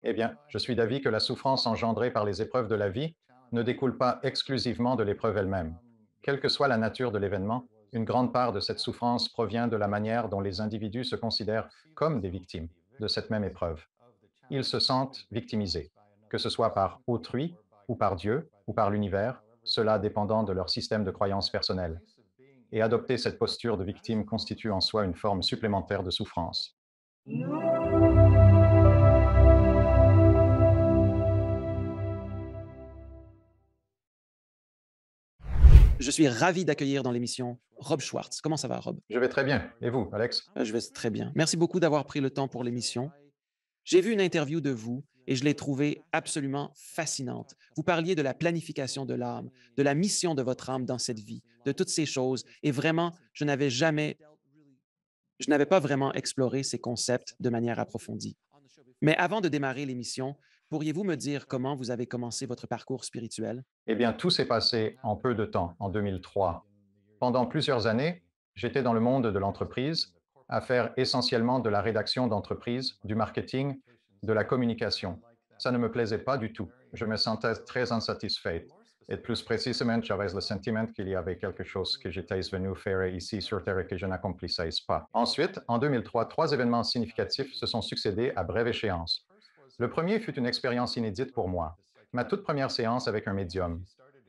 Eh bien, je suis d'avis que la souffrance engendrée par les épreuves de la vie ne découle pas exclusivement de l'épreuve elle-même. Quelle que soit la nature de l'événement, une grande part de cette souffrance provient de la manière dont les individus se considèrent comme des victimes de cette même épreuve. Ils se sentent victimisés, que ce soit par autrui, ou par Dieu, ou par l'univers, cela dépendant de leur système de croyances personnelles. Et adopter cette posture de victime constitue en soi une forme supplémentaire de souffrance. Je suis ravi d'accueillir dans l'émission Rob Schwartz. Comment ça va, Rob? Je vais très bien. Et vous, Alex? Je vais très bien. Merci beaucoup d'avoir pris le temps pour l'émission. J'ai vu une interview de vous et je l'ai trouvée absolument fascinante. Vous parliez de la planification de l'âme, de la mission de votre âme dans cette vie, de toutes ces choses. Et vraiment, je n'avais pas vraiment exploré ces concepts de manière approfondie. Mais avant de démarrer l'émission, pourriez-vous me dire comment vous avez commencé votre parcours spirituel? Eh bien, tout s'est passé en peu de temps, en 2003. Pendant plusieurs années, j'étais dans le monde de l'entreprise, à faire essentiellement de la rédaction d'entreprise, du marketing, de la communication. Ça ne me plaisait pas du tout. Je me sentais très insatisfait. Et plus précisément, j'avais le sentiment qu'il y avait quelque chose que j'étais venu faire ici sur Terre et que je n'accomplissais pas. Ensuite, en 2003, trois événements significatifs se sont succédés à brève échéance. Le premier fut une expérience inédite pour moi, ma toute première séance avec un médium.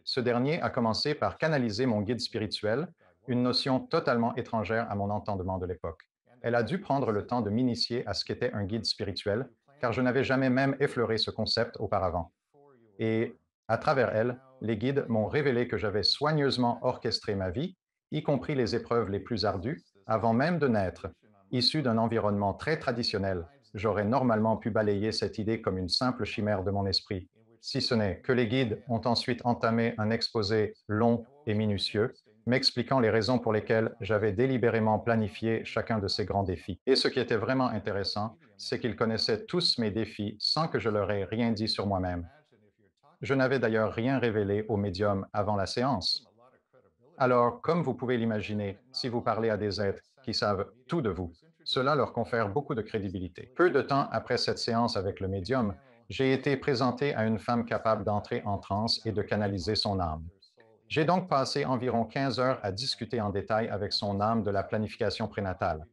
Ce dernier a commencé par canaliser mon guide spirituel, une notion totalement étrangère à mon entendement de l'époque. Elle a dû prendre le temps de m'initier à ce qu'était un guide spirituel, car je n'avais jamais même effleuré ce concept auparavant. Et à travers elle, les guides m'ont révélé que j'avais soigneusement orchestré ma vie, y compris les épreuves les plus ardues, avant même de naître. Issu d'un environnement très traditionnel, j'aurais normalement pu balayer cette idée comme une simple chimère de mon esprit, si ce n'est que les guides ont ensuite entamé un exposé long et minutieux, m'expliquant les raisons pour lesquelles j'avais délibérément planifié chacun de ces grands défis. Et ce qui était vraiment intéressant, c'est qu'ils connaissaient tous mes défis sans que je leur ai rien dit sur moi-même. Je n'avais d'ailleurs rien révélé au médium avant la séance. Alors, comme vous pouvez l'imaginer, si vous parlez à des êtres qui savent tout de vous, cela leur confère beaucoup de crédibilité. Peu de temps après cette séance avec le médium, j'ai été présenté à une femme capable d'entrer en transe et de canaliser son âme. J'ai donc passé environ 15 heures à discuter en détail avec son âme de la planification prénatale.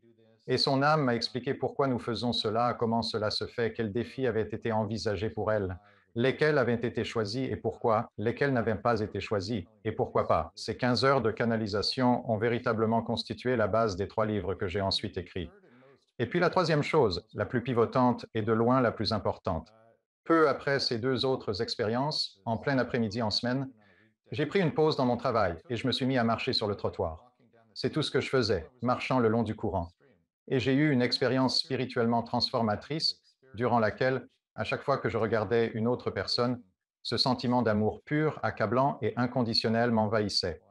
Et son âme m'a expliqué pourquoi nous faisons cela, comment cela se fait, quels défis avaient été envisagés pour elle, lesquels avaient été choisis et pourquoi, lesquels n'avaient pas été choisis et pourquoi pas. Ces 15 heures de canalisation ont véritablement constitué la base des trois livres que j'ai ensuite écrits. Et puis la troisième chose, la plus pivotante et de loin la plus importante. Peu après ces deux autres expériences, en plein après-midi en semaine, j'ai pris une pause dans mon travail et je me suis mis à marcher sur le trottoir. C'est tout ce que je faisais, marchant le long du courant. Et j'ai eu une expérience spirituellement transformatrice durant laquelle, à chaque fois que je regardais une autre personne, ce sentiment d'amour pur, accablant et inconditionnel m'envahissait.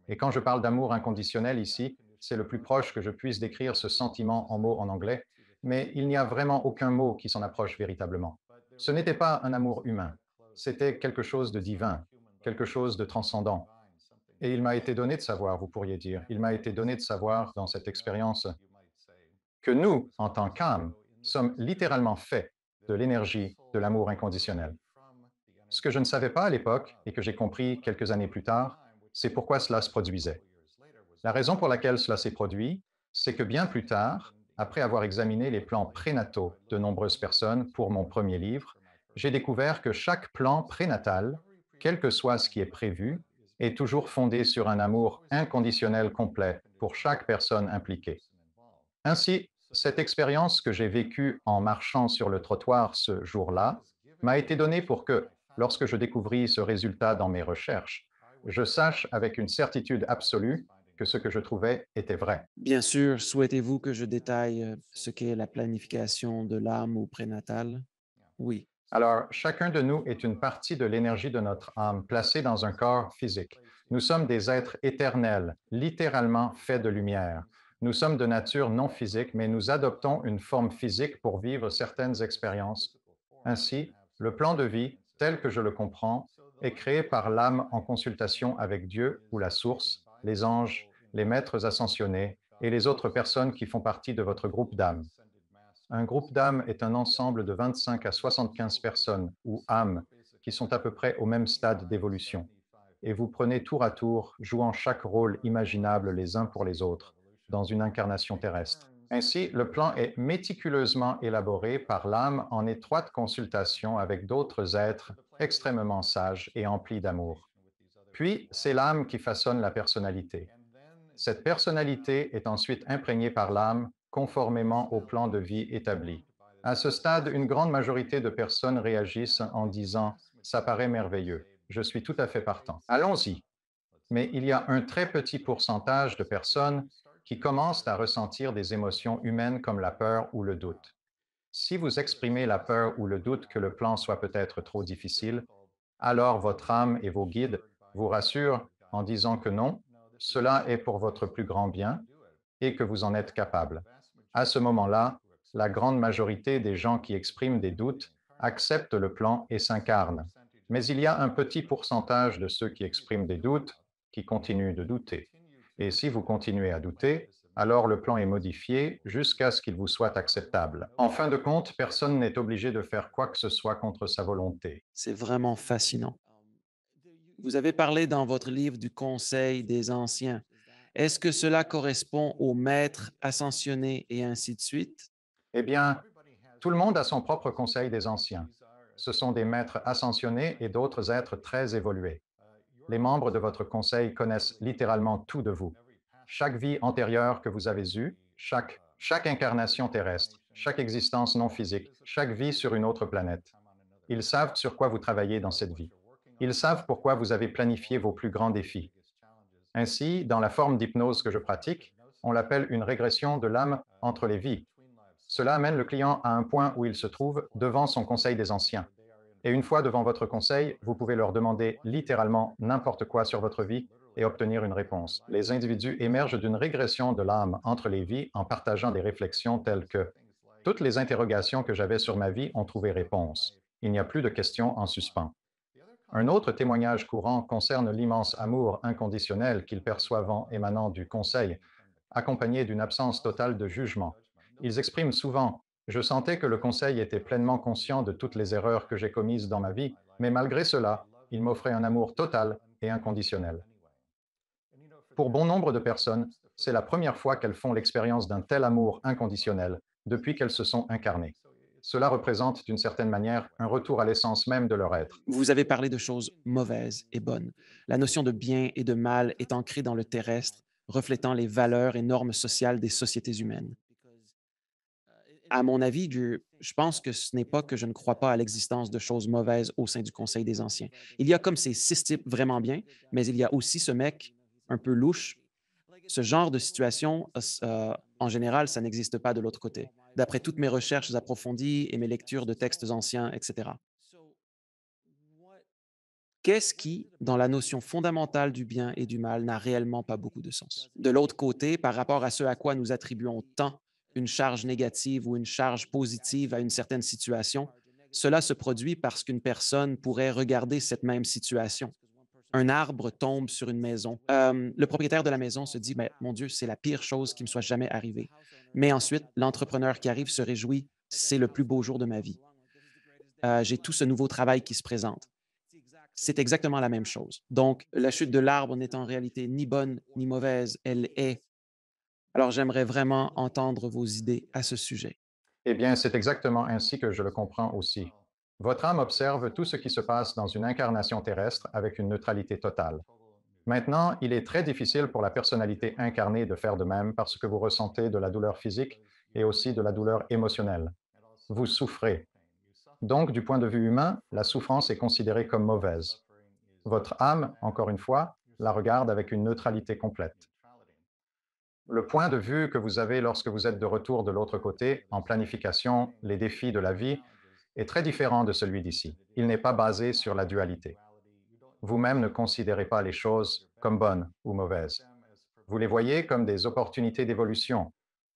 Et quand je parle d'amour inconditionnel ici, c'est le plus proche que je puisse décrire ce sentiment en mots en anglais, mais il n'y a vraiment aucun mot qui s'en approche véritablement. Ce n'était pas un amour humain, c'était quelque chose de divin, quelque chose de transcendant. Et il m'a été donné de savoir, vous pourriez dire, il m'a été donné de savoir dans cette expérience que nous, en tant qu'âme, sommes littéralement faits de l'énergie de l'amour inconditionnel. Ce que je ne savais pas à l'époque et que j'ai compris quelques années plus tard, c'est pourquoi cela se produisait. La raison pour laquelle cela s'est produit, c'est que bien plus tard, après avoir examiné les plans prénataux de nombreuses personnes pour mon premier livre, j'ai découvert que chaque plan prénatal, quel que soit ce qui est prévu, est toujours fondé sur un amour inconditionnel complet pour chaque personne impliquée. Ainsi, cette expérience que j'ai vécue en marchant sur le trottoir ce jour-là m'a été donnée pour que, lorsque je découvris ce résultat dans mes recherches, je sache avec une certitude absolue que ce que je trouvais était vrai. Bien sûr, souhaitez-vous que je détaille ce qu'est la planification de l'âme ou prénatale? Oui. Alors, chacun de nous est une partie de l'énergie de notre âme placée dans un corps physique. Nous sommes des êtres éternels, littéralement faits de lumière. Nous sommes de nature non physique, mais nous adoptons une forme physique pour vivre certaines expériences. Ainsi, le plan de vie, tel que je le comprends, est créé par l'âme en consultation avec Dieu ou la source, les anges, les maîtres ascensionnés et les autres personnes qui font partie de votre groupe d'âmes. Un groupe d'âmes est un ensemble de 25 à 75 personnes, ou âmes, qui sont à peu près au même stade d'évolution. Et vous prenez tour à tour, jouant chaque rôle imaginable les uns pour les autres, dans une incarnation terrestre. Ainsi, le plan est méticuleusement élaboré par l'âme en étroite consultation avec d'autres êtres extrêmement sages et emplis d'amour. Puis, c'est l'âme qui façonne la personnalité. Cette personnalité est ensuite imprégnée par l'âme conformément au plan de vie établi. À ce stade, une grande majorité de personnes réagissent en disant ⁇ Ça paraît merveilleux, je suis tout à fait partant. Allons-y. ⁇ Mais il y a un très petit pourcentage de personnes qui commencent à ressentir des émotions humaines comme la peur ou le doute. Si vous exprimez la peur ou le doute que le plan soit peut-être trop difficile, alors votre âme et vos guides vous rassurent en disant que non, cela est pour votre plus grand bien et que vous en êtes capable. À ce moment-là, la grande majorité des gens qui expriment des doutes acceptent le plan et s'incarnent. Mais il y a un petit pourcentage de ceux qui expriment des doutes qui continuent de douter. Et si vous continuez à douter, alors le plan est modifié jusqu'à ce qu'il vous soit acceptable. En fin de compte, personne n'est obligé de faire quoi que ce soit contre sa volonté. C'est vraiment fascinant. Vous avez parlé dans votre livre du Conseil des anciens. Est-ce que cela correspond aux maîtres ascensionnés et ainsi de suite? Eh bien, tout le monde a son propre conseil des anciens. Ce sont des maîtres ascensionnés et d'autres êtres très évolués. Les membres de votre conseil connaissent littéralement tout de vous. Chaque vie antérieure que vous avez eue, chaque incarnation terrestre, chaque existence non physique, chaque vie sur une autre planète. Ils savent sur quoi vous travaillez dans cette vie. Ils savent pourquoi vous avez planifié vos plus grands défis. Ainsi, dans la forme d'hypnose que je pratique, on l'appelle une régression de l'âme entre les vies. Cela amène le client à un point où il se trouve devant son conseil des anciens. Et une fois devant votre conseil, vous pouvez leur demander littéralement n'importe quoi sur votre vie et obtenir une réponse. Les individus émergent d'une régression de l'âme entre les vies en partageant des réflexions telles que toutes les interrogations que j'avais sur ma vie ont trouvé réponse. Il n'y a plus de questions en suspens. Un autre témoignage courant concerne l'immense amour inconditionnel qu'ils perçoivent émanant du conseil, accompagné d'une absence totale de jugement. Ils expriment souvent: Je sentais que le conseil était pleinement conscient de toutes les erreurs que j'ai commises dans ma vie, mais malgré cela, il m'offrait un amour total et inconditionnel. Pour bon nombre de personnes, c'est la première fois qu'elles font l'expérience d'un tel amour inconditionnel depuis qu'elles se sont incarnées. Cela représente d'une certaine manière un retour à l'essence même de leur être. Vous avez parlé de choses mauvaises et bonnes. La notion de bien et de mal est ancrée dans le terrestre, reflétant les valeurs et normes sociales des sociétés humaines. À mon avis, je pense que ce n'est pas que je ne crois pas à l'existence de choses mauvaises au sein du Conseil des anciens. Il y a comme ces 6 types vraiment bien, mais il y a aussi ce mec un peu louche. Ce genre de situation, en général, ça n'existe pas de l'autre côté, d'après toutes mes recherches approfondies et mes lectures de textes anciens, etc. Qu'est-ce qui, dans la notion fondamentale du bien et du mal, n'a réellement pas beaucoup de sens? De l'autre côté, par rapport à ce à quoi nous attribuons tant une charge négative ou une charge positive à une certaine situation, cela se produit parce qu'une personne pourrait regarder cette même situation. Un arbre tombe sur une maison. Le propriétaire de la maison se dit, ben, mon Dieu, c'est la pire chose qui me soit jamais arrivée. Mais ensuite, l'entrepreneur qui arrive se réjouit, c'est le plus beau jour de ma vie. J'ai tout ce nouveau travail qui se présente. C'est exactement la même chose. Donc, la chute de l'arbre n'est en réalité ni bonne ni mauvaise, elle est. Alors, j'aimerais vraiment entendre vos idées à ce sujet. Eh bien, c'est exactement ainsi que je le comprends aussi. Votre âme observe tout ce qui se passe dans une incarnation terrestre avec une neutralité totale. Maintenant, il est très difficile pour la personnalité incarnée de faire de même parce que vous ressentez de la douleur physique et aussi de la douleur émotionnelle. Vous souffrez. Donc, du point de vue humain, la souffrance est considérée comme mauvaise. Votre âme, encore une fois, la regarde avec une neutralité complète. Le point de vue que vous avez lorsque vous êtes de retour de l'autre côté, en planification, les défis de la vie, est très différent de celui d'ici. Il n'est pas basé sur la dualité. Vous-même ne considérez pas les choses comme bonnes ou mauvaises. Vous les voyez comme des opportunités d'évolution.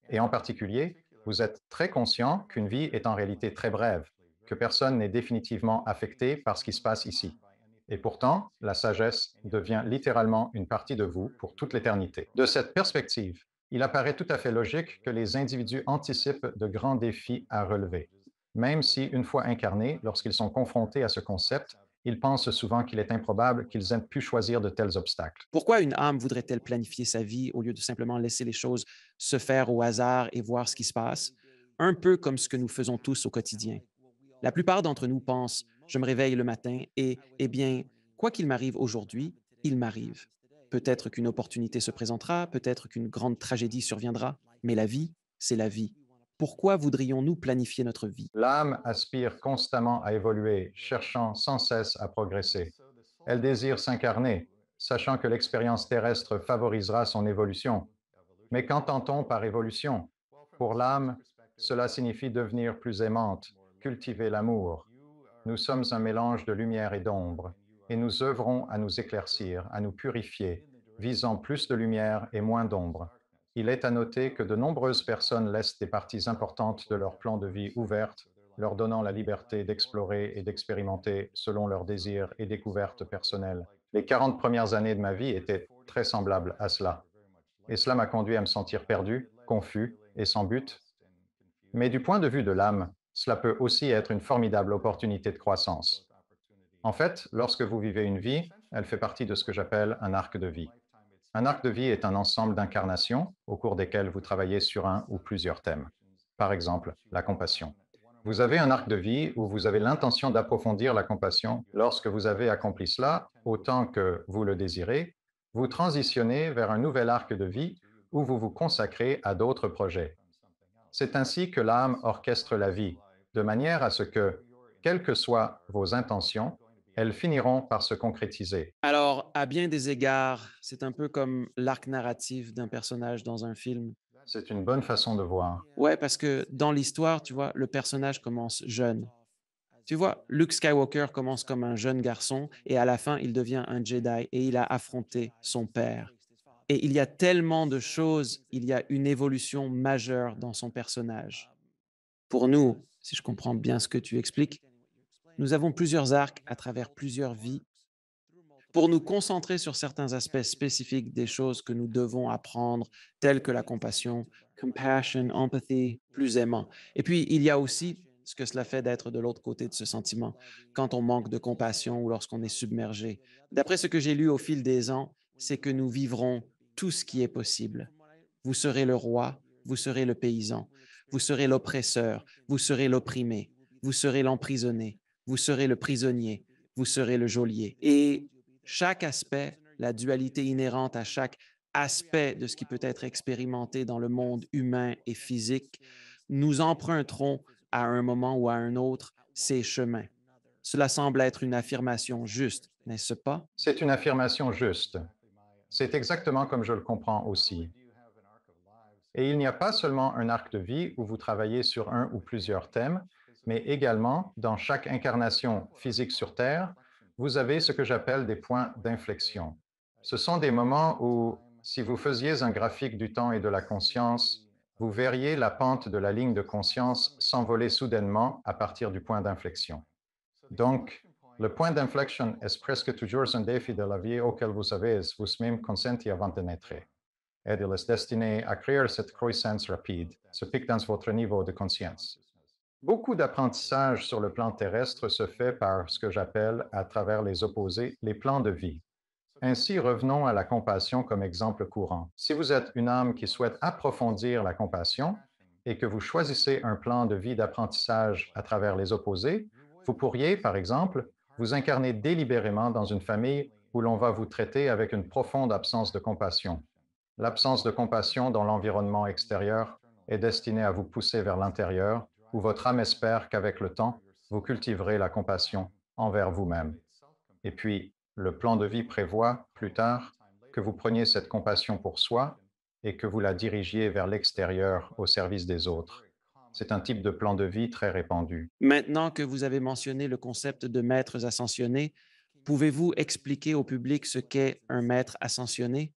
Et en particulier, vous êtes très conscient qu'une vie est en réalité très brève, que personne n'est définitivement affecté par ce qui se passe ici. Et pourtant, la sagesse devient littéralement une partie de vous pour toute l'éternité. De cette perspective, Il apparaît tout à fait logique que les individus anticipent de grands défis à relever. Même si, une fois incarnés, lorsqu'ils sont confrontés à ce concept, ils pensent souvent qu'il est improbable qu'ils aient pu choisir de tels obstacles. Pourquoi une âme voudrait-elle planifier sa vie au lieu de simplement laisser les choses se faire au hasard et voir ce qui se passe? Un peu comme ce que nous faisons tous au quotidien. La plupart d'entre nous pensent, je me réveille le matin et, eh bien, quoi qu'il m'arrive aujourd'hui, il m'arrive. Peut-être qu'une opportunité se présentera, peut-être qu'une grande tragédie surviendra, mais la vie, c'est la vie. Pourquoi voudrions-nous planifier notre vie? L'âme aspire constamment à évoluer, cherchant sans cesse à progresser. Elle désire s'incarner, sachant que l'expérience terrestre favorisera son évolution. Mais qu'entend-on par évolution? Pour l'âme, cela signifie devenir plus aimante, cultiver l'amour. Nous sommes un mélange de lumière et d'ombre, et nous œuvrons à nous éclaircir, à nous purifier, visant plus de lumière et moins d'ombre. Il est à noter que de nombreuses personnes laissent des parties importantes de leur plan de vie ouvertes, leur donnant la liberté d'explorer et d'expérimenter selon leurs désirs et découvertes personnelles. Les 40 premières années de ma vie étaient très semblables à cela, et cela m'a conduit à me sentir perdu, confus et sans but. Mais du point de vue de l'âme, cela peut aussi être une formidable opportunité de croissance. En fait, lorsque vous vivez une vie, elle fait partie de ce que j'appelle un arc de vie. Un arc de vie est un ensemble d'incarnations au cours desquelles vous travaillez sur un ou plusieurs thèmes. Par exemple, la compassion. Vous avez un arc de vie où vous avez l'intention d'approfondir la compassion. Lorsque vous avez accompli cela, autant que vous le désirez, vous transitionnez vers un nouvel arc de vie où vous vous consacrez à d'autres projets. C'est ainsi que l'âme orchestre la vie, de manière à ce que, quelles que soient vos intentions, elles finiront par se concrétiser. Alors, à bien des égards, c'est un peu comme l'arc narratif d'un personnage dans un film. C'est une bonne façon de voir. Ouais, parce que dans l'histoire, tu vois, le personnage commence jeune. Tu vois, Luke Skywalker commence comme un jeune garçon et à la fin, il devient un Jedi et il a affronté son père. Et il y a tellement de choses, il y a une évolution majeure dans son personnage. Pour nous, si je comprends bien ce que tu expliques, nous avons plusieurs arcs à travers plusieurs vies pour nous concentrer sur certains aspects spécifiques des choses que nous devons apprendre, telles que la compassion, compassion, empathy, plus aimant. Et puis, il y a aussi ce que cela fait d'être de l'autre côté de ce sentiment, quand on manque de compassion ou lorsqu'on est submergé. D'après ce que j'ai lu au fil des ans, c'est que nous vivrons tout ce qui est possible. Vous serez le roi, vous serez le paysan, vous serez l'oppresseur, vous serez l'opprimé, vous serez l'emprisonné, vous serez le prisonnier, vous serez le geôlier. Et chaque aspect, la dualité inhérente à chaque aspect de ce qui peut être expérimenté dans le monde humain et physique, nous emprunterons à un moment ou à un autre ces chemins. Cela semble être une affirmation juste, n'est-ce pas? C'est une affirmation juste. C'est exactement comme je le comprends aussi. Et il n'y a pas seulement un arc de vie où vous travaillez sur un ou plusieurs thèmes, mais également, dans chaque incarnation physique sur Terre, vous avez ce que j'appelle des points d'inflexion. Ce sont des moments où, si vous faisiez un graphique du temps et de la conscience, vous verriez la pente de la ligne de conscience s'envoler soudainement à partir du point d'inflexion. Donc, le point d'inflexion est presque toujours un défi de la vie auquel vous avez vous-même consenti avant de naître. Et il est destiné à créer cette croissance rapide, ce pic dans votre niveau de conscience. Beaucoup d'apprentissage sur le plan terrestre se fait par ce que j'appelle, à travers les opposés, les plans de vie. Ainsi, revenons à la compassion comme exemple courant. Si vous êtes une âme qui souhaite approfondir la compassion et que vous choisissez un plan de vie d'apprentissage à travers les opposés, vous pourriez, par exemple, vous incarner délibérément dans une famille où l'on va vous traiter avec une profonde absence de compassion. L'absence de compassion dans l'environnement extérieur est destinée à vous pousser vers l'intérieur, où votre âme espère qu'avec le temps, vous cultiverez la compassion envers vous-même. Et puis, le plan de vie prévoit, plus tard, que vous preniez cette compassion pour soi et que vous la dirigiez vers l'extérieur au service des autres. C'est un type de plan de vie très répandu. Maintenant que vous avez mentionné le concept de maîtres ascensionnés, pouvez-vous expliquer au public ce qu'est un maître ascensionné?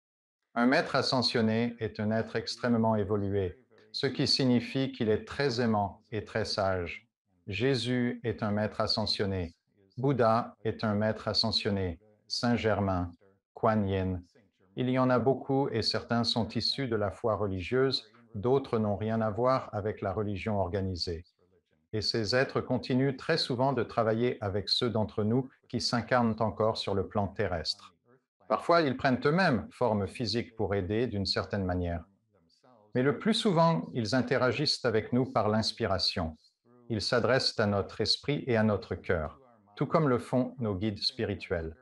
Un maître ascensionné est un être extrêmement évolué, ce qui signifie qu'il est très aimant et très sage. Jésus est un maître ascensionné. Bouddha est un maître ascensionné. Saint Germain, Kuan Yin. Il y en a beaucoup et certains sont issus de la foi religieuse, d'autres n'ont rien à voir avec la religion organisée. Et ces êtres continuent très souvent de travailler avec ceux d'entre nous qui s'incarnent encore sur le plan terrestre. Parfois, ils prennent eux-mêmes forme physique pour aider d'une certaine manière. Mais le plus souvent, ils interagissent avec nous par l'inspiration. Ils s'adressent à notre esprit et à notre cœur, tout comme le font nos guides spirituels.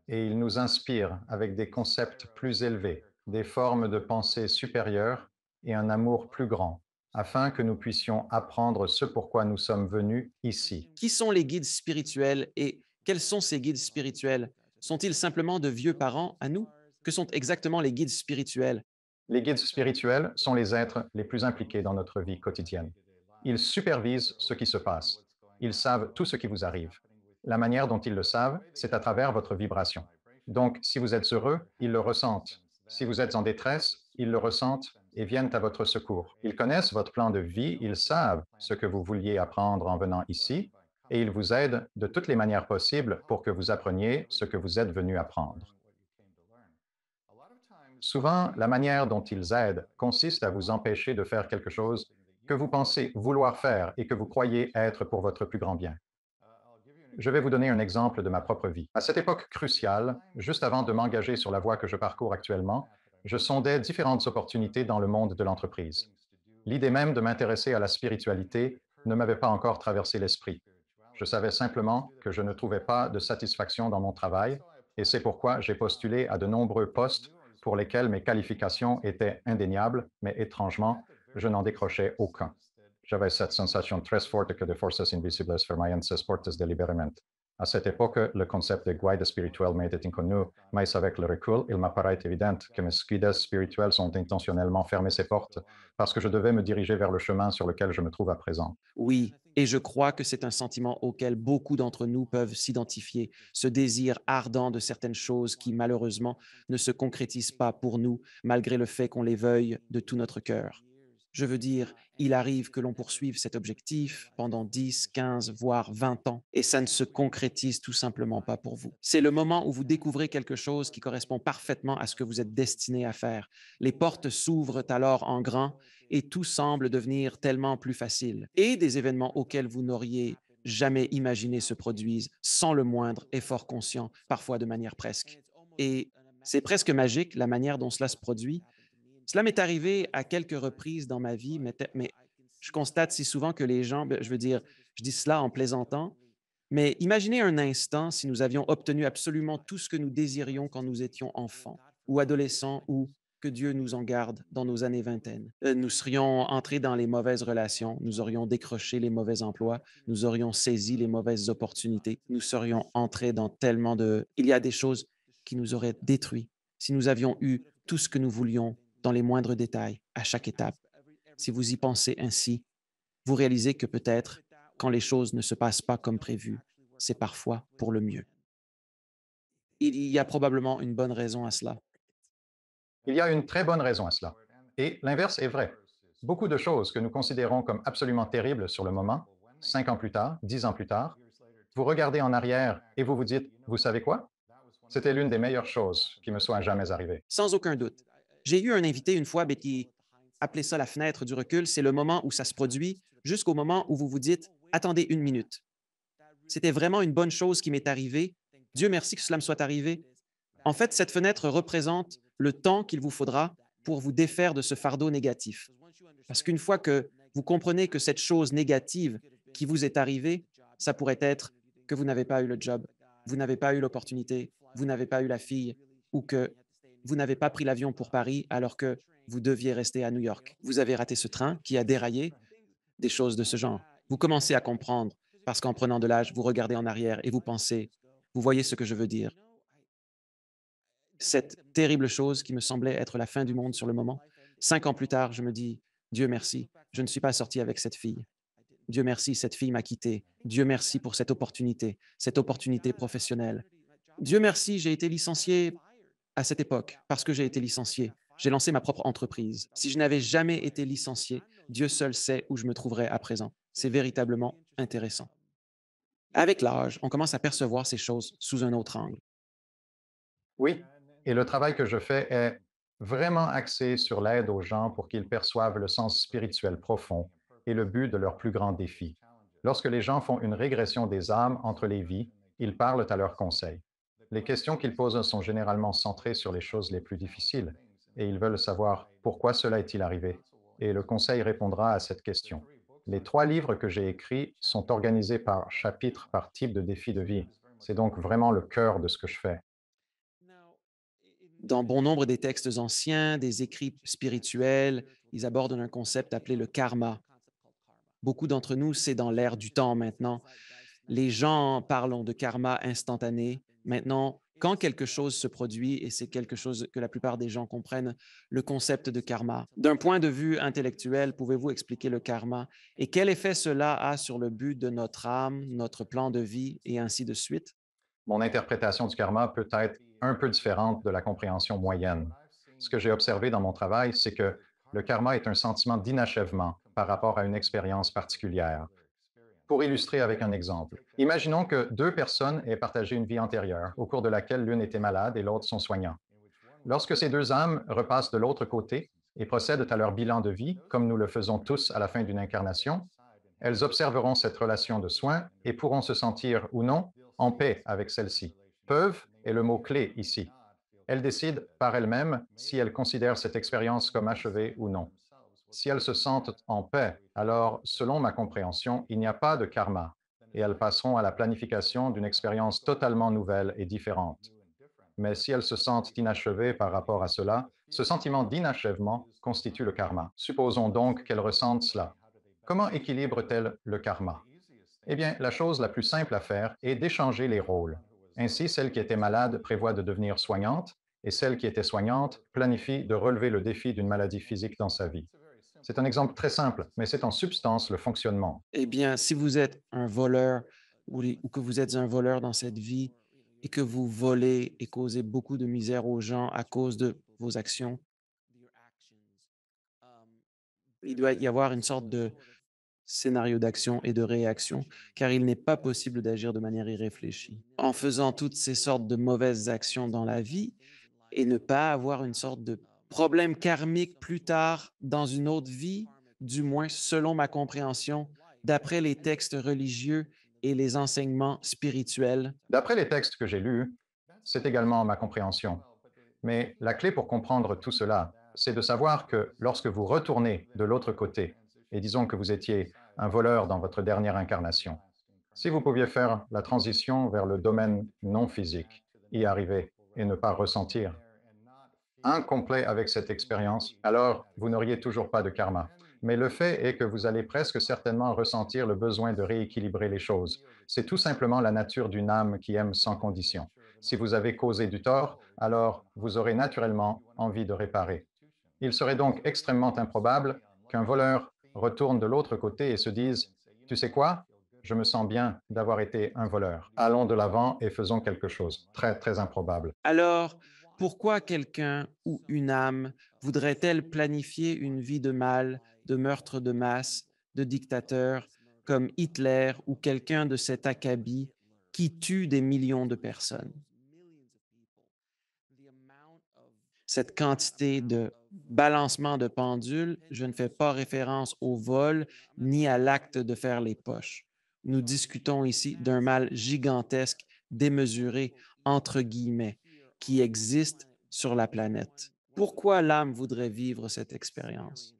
Et ils nous inspirent avec des concepts plus élevés, des formes de pensée supérieures et un amour plus grand, afin que nous puissions apprendre ce pourquoi nous sommes venus ici. Qui sont les guides spirituels et quels sont ces guides spirituels? Sont-ils simplement de vieux parents à nous? Que sont exactement les guides spirituels? Les guides spirituels sont les êtres les plus impliqués dans notre vie quotidienne. Ils supervisent ce qui se passe. Ils savent tout ce qui vous arrive. La manière dont ils le savent, c'est à travers votre vibration. Donc, si vous êtes heureux, ils le ressentent. Si vous êtes en détresse, ils le ressentent et viennent à votre secours. Ils connaissent votre plan de vie, ils savent ce que vous vouliez apprendre en venant ici et ils vous aident de toutes les manières possibles pour que vous appreniez ce que vous êtes venu apprendre. Souvent, la manière dont ils aident consiste à vous empêcher de faire quelque chose que vous pensez vouloir faire et que vous croyez être pour votre plus grand bien. Je vais vous donner un exemple de ma propre vie. À cette époque cruciale, juste avant de m'engager sur la voie que je parcours actuellement, je sondais différentes opportunités dans le monde de l'entreprise. L'idée même de m'intéresser à la spiritualité ne m'avait pas encore traversé l'esprit. Je savais simplement que je ne trouvais pas de satisfaction dans mon travail et c'est pourquoi j'ai postulé à de nombreux postes pour lesquels mes qualifications étaient indéniables, mais étrangement, je n'en décrochais aucun. J'avais cette sensation très forte que des forces invisibles fermaient ces portes délibérément. À cette époque, le concept de guide spirituel m'était inconnu, mais avec le recul, il m'apparaît évident que mes guides spirituels ont intentionnellement fermé ces portes parce que je devais me diriger vers le chemin sur lequel je me trouve à présent. Oui, et je crois que c'est un sentiment auquel beaucoup d'entre nous peuvent s'identifier, ce désir ardent de certaines choses qui, malheureusement, ne se concrétisent pas pour nous, malgré le fait qu'on les veuille de tout notre cœur. Je veux dire, il arrive que l'on poursuive cet objectif pendant 10, 15, voire 20 ans, et ça ne se concrétise tout simplement pas pour vous. C'est le moment où vous découvrez quelque chose qui correspond parfaitement à ce que vous êtes destiné à faire. Les portes s'ouvrent alors en grand et tout semble devenir tellement plus facile. Et des événements auxquels vous n'auriez jamais imaginé se produisent sans le moindre effort conscient, parfois de manière presque. Et c'est presque magique la manière dont cela se produit. Cela m'est arrivé à quelques reprises dans ma vie, mais je constate si souvent que les gens, je veux dire, je dis cela en plaisantant, mais imaginez un instant si nous avions obtenu absolument tout ce que nous désirions quand nous étions enfants ou adolescents ou que Dieu nous en garde dans nos années vingtaine. Nous serions entrés dans les mauvaises relations, nous aurions décroché les mauvais emplois, nous aurions saisi les mauvaises opportunités, nous serions entrés dans tellement de... Il y a des choses qui nous auraient détruits si nous avions eu tout ce que nous voulions dans les moindres détails, à chaque étape. Si vous y pensez ainsi, vous réalisez que peut-être, quand les choses ne se passent pas comme prévu, c'est parfois pour le mieux. Il y a probablement une bonne raison à cela. Il y a une très bonne raison à cela. Et l'inverse est vrai. Beaucoup de choses que nous considérons comme absolument terribles sur le moment, 5 ans plus tard, 10 ans plus tard, vous regardez en arrière et vous vous dites, vous savez quoi? C'était l'une des meilleures choses qui me soit jamais arrivée. Sans aucun doute. J'ai eu un invité une fois qui appelait ça la fenêtre du recul. C'est le moment où ça se produit jusqu'au moment où vous vous dites, attendez une minute. C'était vraiment une bonne chose qui m'est arrivée. Dieu merci que cela me soit arrivé. En fait, cette fenêtre représente le temps qu'il vous faudra pour vous défaire de ce fardeau négatif. Parce qu'une fois que vous comprenez que cette chose négative qui vous est arrivée, ça pourrait être que vous n'avez pas eu le job, vous n'avez pas eu l'opportunité, vous n'avez pas eu la fille, ou que vous n'avez pas pris l'avion pour Paris alors que vous deviez rester à New York. Vous avez raté ce train qui a déraillé, des choses de ce genre. Vous commencez à comprendre parce qu'en prenant de l'âge, vous regardez en arrière et vous pensez, vous voyez ce que je veux dire. Cette terrible chose qui me semblait être la fin du monde sur le moment, 5 ans plus tard, je me dis, Dieu merci, je ne suis pas sorti avec cette fille. Dieu merci, cette fille m'a quitté. Dieu merci pour cette opportunité professionnelle. Dieu merci, j'ai été licencié à cette époque parce que j'ai été licencié. J'ai lancé ma propre entreprise. Si je n'avais jamais été licencié, Dieu seul sait où je me trouverais à présent. C'est véritablement intéressant. Avec l'âge, on commence à percevoir ces choses sous un autre angle. Oui, Et le travail que je fais est vraiment axé sur l'aide aux gens pour qu'ils perçoivent le sens spirituel profond et le but de leur plus grand défi. Lorsque les gens font une régression des âmes entre les vies, ils parlent à leurs conseils. Les questions qu'ils posent sont généralement centrées sur les choses les plus difficiles et ils veulent savoir pourquoi cela est-il arrivé. Et le conseil répondra à cette question. Les 3 livres que j'ai écrits sont organisés par chapitre, par type de défi de vie. C'est donc vraiment le cœur de ce que je fais. Dans bon nombre des textes anciens, des écrits spirituels, ils abordent un concept appelé le karma. Beaucoup d'entre nous, c'est dans l'ère du temps maintenant. Les gens parlent de karma instantané. Maintenant, quand quelque chose se produit, et c'est quelque chose que la plupart des gens comprennent, le concept de karma. D'un point de vue intellectuel, pouvez-vous expliquer le karma et quel effet cela a sur le but de notre âme, notre plan de vie et ainsi de suite? Mon interprétation du karma peut être un peu différente de la compréhension moyenne. Ce que j'ai observé dans mon travail, c'est que le karma est un sentiment d'inachèvement par rapport à une expérience particulière. Pour illustrer avec un exemple, imaginons que 2 personnes aient partagé une vie antérieure au cours de laquelle l'une était malade et l'autre son soignant. Lorsque ces 2 âmes repassent de l'autre côté et procèdent à leur bilan de vie, comme nous le faisons tous à la fin d'une incarnation, elles observeront cette relation de soins et pourront se sentir ou non en paix avec celle-ci. Peuvent est le mot-clé ici. Elles décident par elles-mêmes si elles considèrent cette expérience comme achevée ou non. Si elles se sentent en paix, alors, selon ma compréhension, il n'y a pas de karma et elles passeront à la planification d'une expérience totalement nouvelle et différente. Mais si elles se sentent inachevées par rapport à cela, ce sentiment d'inachèvement constitue le karma. Supposons donc qu'elles ressentent cela. Comment équilibrent-elles le karma? Eh bien, la chose la plus simple à faire est d'échanger les rôles. Ainsi, celle qui était malade prévoit de devenir soignante et celle qui était soignante planifie de relever le défi d'une maladie physique dans sa vie. C'est un exemple très simple, mais c'est en substance le fonctionnement. Eh bien, si vous êtes un voleur ou que vous êtes un voleur dans cette vie et que vous volez et causez beaucoup de misère aux gens à cause de vos actions, il doit y avoir une sorte de scénario d'action et de réaction, car il n'est pas possible d'agir de manière irréfléchie. En faisant toutes ces sortes de mauvaises actions dans la vie et ne pas avoir une sorte de problème karmique plus tard dans une autre vie, du moins selon ma compréhension, d'après les textes religieux et les enseignements spirituels. D'après les textes que j'ai lus, c'est également ma compréhension. Mais la clé pour comprendre tout cela, c'est de savoir que lorsque vous retournez de l'autre côté, et disons que vous étiez un voleur dans votre dernière incarnation, si vous pouviez faire la transition vers le domaine non physique, y arriver et ne pas ressentir, incomplet avec cette expérience, alors vous n'auriez toujours pas de karma. Mais le fait est que vous allez presque certainement ressentir le besoin de rééquilibrer les choses. C'est tout simplement la nature d'une âme qui aime sans condition. Si vous avez causé du tort, alors vous aurez naturellement envie de réparer. Il serait donc extrêmement improbable qu'un voleur retourne de l'autre côté et se dise, tu sais quoi? Je me sens bien d'avoir été un voleur. Allons de l'avant et faisons quelque chose. Très, très improbable. Alors, pourquoi quelqu'un ou une âme voudrait-elle planifier une vie de mal, de meurtre de masse, de dictateur, comme Hitler ou quelqu'un de cet acabit qui tue des millions de personnes? Cette quantité de balancement de pendule, je ne fais pas référence au vol ni à l'acte de faire les poches. Nous discutons ici d'un mal gigantesque, démesuré, entre guillemets, qui existe sur la planète. Pourquoi l'âme voudrait vivre cette expérience?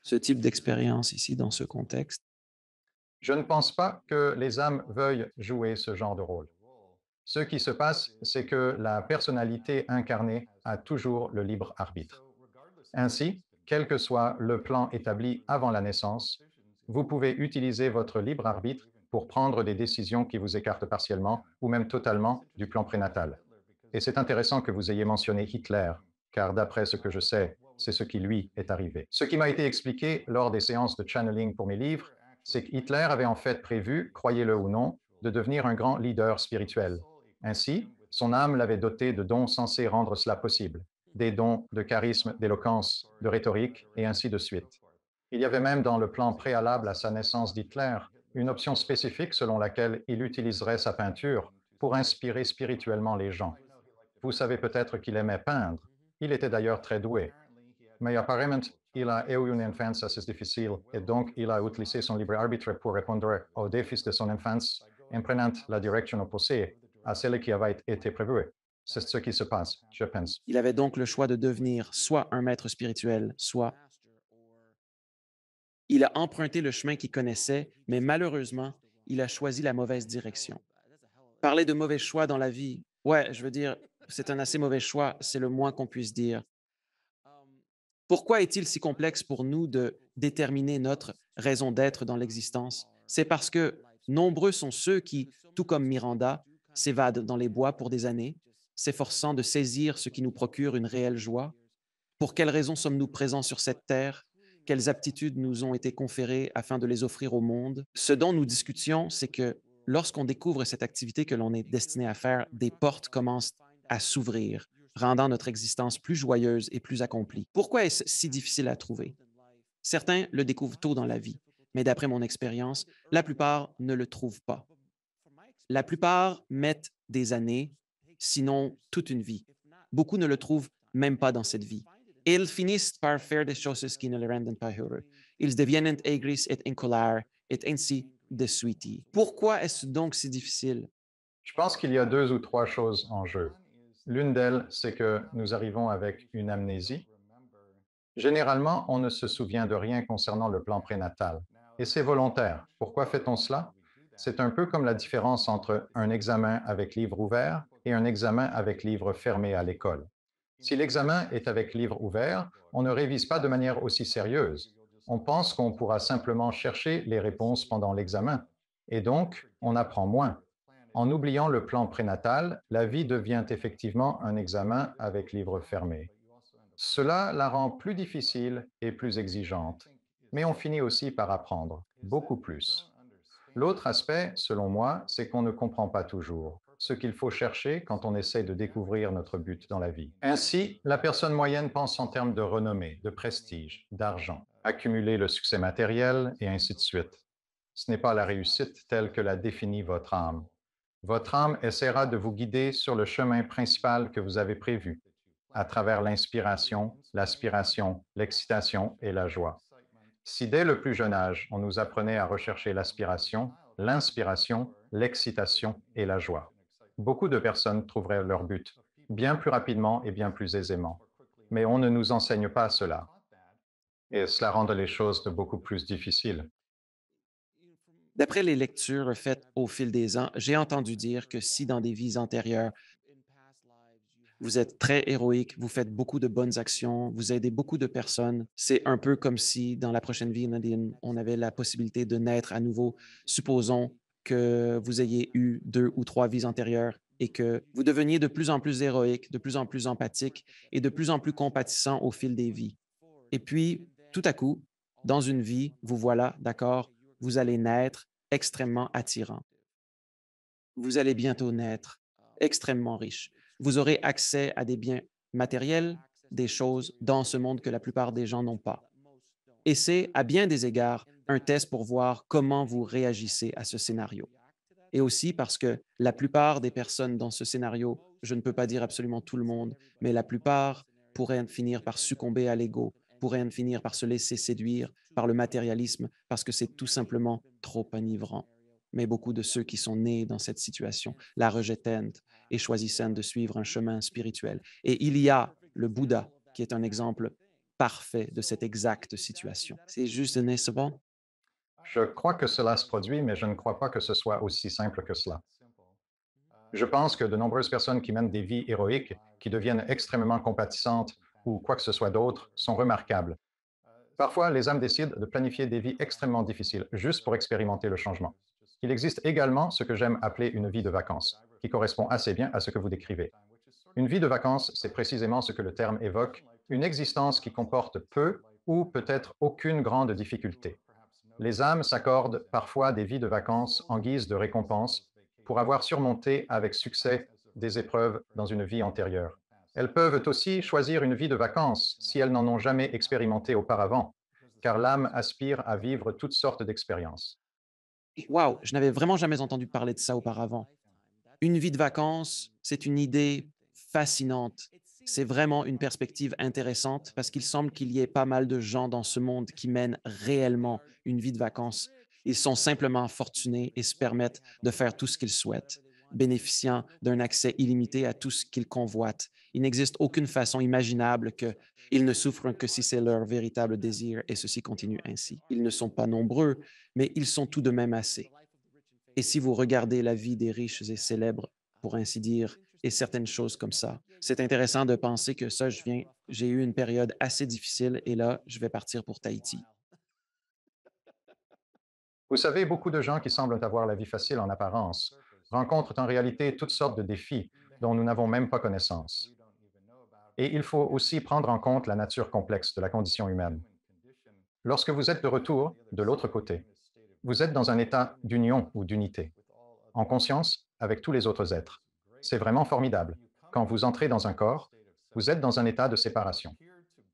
Ce type d'expérience ici, dans ce contexte? Je ne pense pas que les âmes veuillent jouer ce genre de rôle. Ce qui se passe, c'est que la personnalité incarnée a toujours le libre arbitre. Ainsi, quel que soit le plan établi avant la naissance, vous pouvez utiliser votre libre arbitre pour prendre des décisions qui vous écartent partiellement ou même totalement du plan prénatal. Et c'est intéressant que vous ayez mentionné Hitler, car d'après ce que je sais, c'est ce qui lui est arrivé. Ce qui m'a été expliqué lors des séances de channeling pour mes livres, c'est que Hitler avait en fait prévu, croyez-le ou non, de devenir un grand leader spirituel. Ainsi, son âme l'avait doté de dons censés rendre cela possible, des dons de charisme, d'éloquence, de rhétorique, et ainsi de suite. Il y avait même dans le plan préalable à sa naissance d'Hitler une option spécifique selon laquelle il utiliserait sa peinture pour inspirer spirituellement les gens. Vous savez peut-être qu'il aimait peindre. Il était d'ailleurs très doué. Mais apparemment, il a eu une enfance assez difficile et donc il a utilisé son libre arbitre pour répondre aux défis de son enfance en prenant la direction opposée à celle qui avait été prévue. C'est ce qui se passe, je pense. Il avait donc le choix de devenir soit un maître spirituel, soit il a emprunté le chemin qu'il connaissait, mais malheureusement, il a choisi la mauvaise direction. Parler de mauvais choix dans la vie, ouais, je veux dire, c'est un assez mauvais choix, c'est le moins qu'on puisse dire. Pourquoi est-il si complexe pour nous de déterminer notre raison d'être dans l'existence? C'est parce que nombreux sont ceux qui, tout comme Miranda, s'évadent dans les bois pour des années, s'efforçant de saisir ce qui nous procure une réelle joie. Pour quelles raisons sommes-nous présents sur cette terre? Quelles aptitudes nous ont été conférées afin de les offrir au monde? Ce dont nous discutions, c'est que lorsqu'on découvre cette activité que l'on est destiné à faire, des portes commencent à s'ouvrir, rendant notre existence plus joyeuse et plus accomplie. Pourquoi est-ce si difficile à trouver? Certains le découvrent tôt dans la vie, mais d'après mon expérience, la plupart ne le trouvent pas. La plupart mettent des années, sinon toute une vie. Beaucoup ne le trouvent même pas dans cette vie. Ils finissent par faire des choses qui ne les rendent pas heureux. Ils deviennent aigris et en colère et ainsi de suite. Pourquoi est-ce donc si difficile? Je pense qu'il y a deux ou trois choses en jeu. L'une d'elles, c'est que nous arrivons avec une amnésie. Généralement, on ne se souvient de rien concernant le plan prénatal. Et c'est volontaire. Pourquoi fait-on cela? C'est un peu comme la différence entre un examen avec livre ouvert et un examen avec livre fermé à l'école. Si l'examen est avec livre ouvert, on ne révise pas de manière aussi sérieuse. On pense qu'on pourra simplement chercher les réponses pendant l'examen. Et donc, on apprend moins. En oubliant le plan prénatal, la vie devient effectivement un examen avec livre fermé. Cela la rend plus difficile et plus exigeante, mais on finit aussi par apprendre, beaucoup plus. L'autre aspect, selon moi, c'est qu'on ne comprend pas toujours ce qu'il faut chercher quand on essaie de découvrir notre but dans la vie. Ainsi, la personne moyenne pense en termes de renommée, de prestige, d'argent, accumuler le succès matériel et ainsi de suite. Ce n'est pas la réussite telle que la définit votre âme. Votre âme essaiera de vous guider sur le chemin principal que vous avez prévu, à travers l'inspiration, l'aspiration, l'excitation et la joie. Si dès le plus jeune âge, on nous apprenait à rechercher l'aspiration, l'inspiration, l'excitation et la joie, beaucoup de personnes trouveraient leur but bien plus rapidement et bien plus aisément. Mais on ne nous enseigne pas cela, et cela rend les choses de beaucoup plus difficiles. D'après les lectures faites au fil des ans, j'ai entendu dire que si dans des vies antérieures, vous êtes très héroïque, vous faites beaucoup de bonnes actions, vous aidez beaucoup de personnes. C'est un peu comme si dans la prochaine vie, Nadine, on avait la possibilité de naître à nouveau. Supposons que vous ayez eu 2 ou 3 vies antérieures et que vous deveniez de plus en plus héroïque, de plus en plus empathique et de plus en plus compatissant au fil des vies. Et puis, tout à coup, dans une vie, vous voilà, d'accord, vous allez naître extrêmement attirant. Vous allez bientôt naître extrêmement riche. Vous aurez accès à des biens matériels, des choses dans ce monde que la plupart des gens n'ont pas. Et c'est, à bien des égards, un test pour voir comment vous réagissez à ce scénario. Et aussi parce que la plupart des personnes dans ce scénario, je ne peux pas dire absolument tout le monde, mais la plupart pourraient finir par succomber à l'ego, pourraient en finir par se laisser séduire par le matérialisme parce que c'est tout simplement trop enivrant. Mais beaucoup de ceux qui sont nés dans cette situation la rejettent et choisissent de suivre un chemin spirituel. Et il y a le Bouddha qui est un exemple parfait de cette exacte situation. C'est juste, n'est-ce pas? Je crois que cela se produit, mais je ne crois pas que ce soit aussi simple que cela. Je pense que de nombreuses personnes qui mènent des vies héroïques, qui deviennent extrêmement compatissantes ou quoi que ce soit d'autre, sont remarquables. Parfois, les âmes décident de planifier des vies extrêmement difficiles juste pour expérimenter le changement. Il existe également ce que j'aime appeler une vie de vacances, qui correspond assez bien à ce que vous décrivez. Une vie de vacances, c'est précisément ce que le terme évoque, une existence qui comporte peu ou peut-être aucune grande difficulté. Les âmes s'accordent parfois des vies de vacances en guise de récompense pour avoir surmonté avec succès des épreuves dans une vie antérieure. Elles peuvent aussi choisir une vie de vacances si elles n'en ont jamais expérimenté auparavant, car l'âme aspire à vivre toutes sortes d'expériences. Wow, je n'avais vraiment jamais entendu parler de ça auparavant. Une vie de vacances, c'est une idée fascinante. C'est vraiment une perspective intéressante parce qu'il semble qu'il y ait pas mal de gens dans ce monde qui mènent réellement une vie de vacances. Ils sont simplement fortunés et se permettent de faire tout ce qu'ils souhaitent, bénéficiant d'un accès illimité à tout ce qu'ils convoitent. Il n'existe aucune façon imaginable qu'ils ne souffrent que si c'est leur véritable désir et ceci continue ainsi. Ils ne sont pas nombreux, mais ils sont tout de même assez. Et si vous regardez la vie des riches et célèbres, pour ainsi dire, et certaines choses comme ça, c'est intéressant de penser que ça, j'ai eu une période assez difficile et là, je vais partir pour Tahiti. Vous savez, beaucoup de gens qui semblent avoir la vie facile en apparence rencontrent en réalité toutes sortes de défis dont nous n'avons même pas connaissance. Et il faut aussi prendre en compte la nature complexe de la condition humaine. Lorsque vous êtes de retour de l'autre côté, vous êtes dans un état d'union ou d'unité, en conscience avec tous les autres êtres. C'est vraiment formidable. Quand vous entrez dans un corps, vous êtes dans un état de séparation.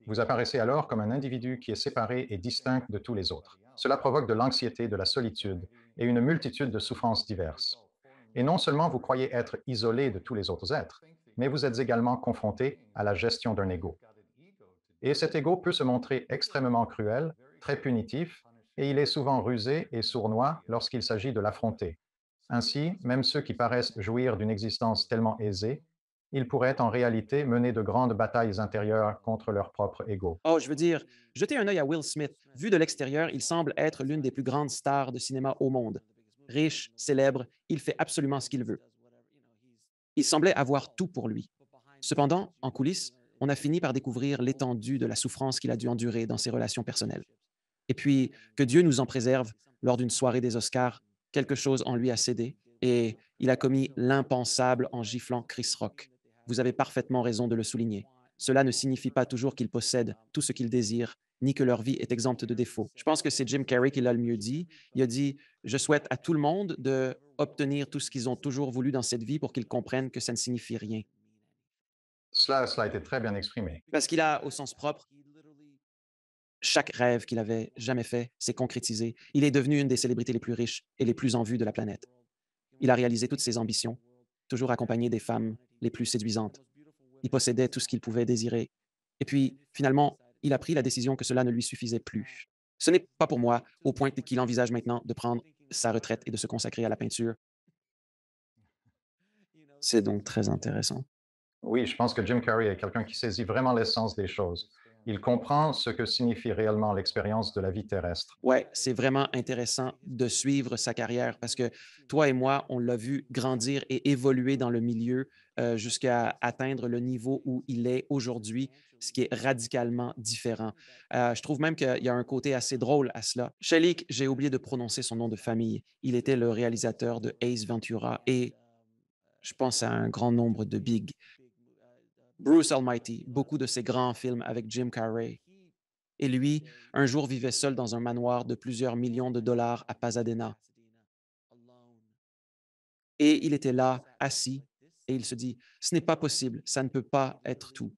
Vous apparaissez alors comme un individu qui est séparé et distinct de tous les autres. Cela provoque de l'anxiété, de la solitude et une multitude de souffrances diverses. Et non seulement vous croyez être isolé de tous les autres êtres, mais vous êtes également confronté à la gestion d'un ego. Et cet ego peut se montrer extrêmement cruel, très punitif, et il est souvent rusé et sournois lorsqu'il s'agit de l'affronter. Ainsi, même ceux qui paraissent jouir d'une existence tellement aisée, ils pourraient en réalité mener de grandes batailles intérieures contre leur propre ego. Oh, je veux dire, jetez un œil à Will Smith. Vu de l'extérieur, il semble être l'une des plus grandes stars de cinéma au monde. Riche, célèbre, il fait absolument ce qu'il veut. Il semblait avoir tout pour lui. Cependant, en coulisses, on a fini par découvrir l'étendue de la souffrance qu'il a dû endurer dans ses relations personnelles. Et puis, que Dieu nous en préserve, lors d'une soirée des Oscars, quelque chose en lui a cédé et il a commis l'impensable en giflant Chris Rock. Vous avez parfaitement raison de le souligner. Cela ne signifie pas toujours qu'ils possèdent tout ce qu'ils désirent, ni que leur vie est exempte de défauts. Je pense que c'est Jim Carrey qui l'a le mieux dit. Il a dit, je souhaite à tout le monde de obtenir tout ce qu'ils ont toujours voulu dans cette vie pour qu'ils comprennent que ça ne signifie rien. Cela a été très bien exprimé. Parce qu'il a, au sens propre, chaque rêve qu'il avait jamais fait s'est concrétisé. Il est devenu une des célébrités les plus riches et les plus en vue de la planète. Il a réalisé toutes ses ambitions, toujours accompagné des femmes les plus séduisantes. Il possédait tout ce qu'il pouvait désirer. Et puis, finalement, il a pris la décision que cela ne lui suffisait plus. Ce n'est pas pour moi, au point qu'il envisage maintenant de prendre sa retraite et de se consacrer à la peinture. C'est donc très intéressant. Oui, je pense que Jim Carrey est quelqu'un qui saisit vraiment l'essence des choses. Il comprend ce que signifie réellement l'expérience de la vie terrestre. Ouais, c'est vraiment intéressant de suivre sa carrière parce que toi et moi, on l'a vu grandir et évoluer dans le milieu jusqu'à atteindre le niveau où il est aujourd'hui, ce qui est radicalement différent. Je trouve même qu'il y a un côté assez drôle à cela. Shalik, j'ai oublié de prononcer son nom de famille. Il était le réalisateur de Ace Ventura et je pense à un grand nombre de Big. Bruce Almighty, beaucoup de ses grands films avec Jim Carrey. Et lui, un jour, vivait seul dans un manoir de plusieurs millions de dollars à Pasadena. Et il était là, assis, et il se dit, ce n'est pas possible, ça ne peut pas être tout.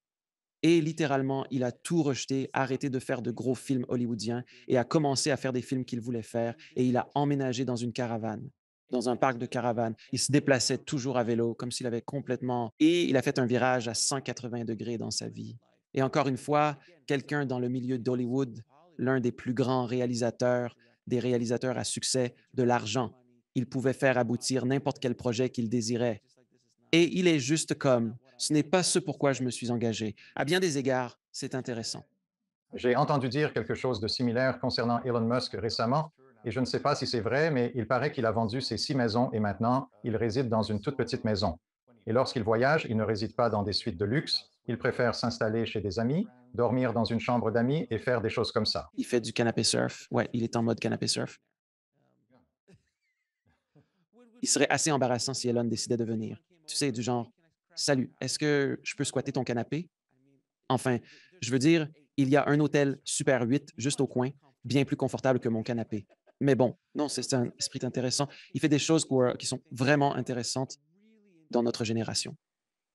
Et littéralement, il a tout rejeté, arrêté de faire de gros films hollywoodiens et a commencé à faire des films qu'il voulait faire. Et il a emménagé dans une caravane, dans un parc de caravanes. Il se déplaçait toujours à vélo, comme s'il avait complètement... Et il a fait un virage à 180 degrés dans sa vie. Et encore une fois, quelqu'un dans le milieu d'Hollywood, l'un des plus grands réalisateurs, des réalisateurs à succès, de l'argent. Il pouvait faire aboutir n'importe quel projet qu'il désirait. Et il est juste comme, ce n'est pas ce pourquoi je me suis engagé. À bien des égards, c'est intéressant. J'ai entendu dire quelque chose de similaire concernant Elon Musk récemment, et je ne sais pas si c'est vrai, mais il paraît qu'il a vendu ses 6 maisons et maintenant il réside dans une toute petite maison. Et lorsqu'il voyage, il ne réside pas dans des suites de luxe, il préfère s'installer chez des amis, dormir dans une chambre d'amis et faire des choses comme ça. Il fait du canapé surf. Ouais, il est en mode canapé surf. Il serait assez embarrassant si Elon décidait de venir. Tu sais, du genre, salut, est-ce que je peux squatter ton canapé? Enfin, je veux dire, il y a un hôtel Super 8 juste au coin, bien plus confortable que mon canapé. Mais bon, non, c'est un esprit intéressant. Il fait des choses qui sont vraiment intéressantes dans notre génération.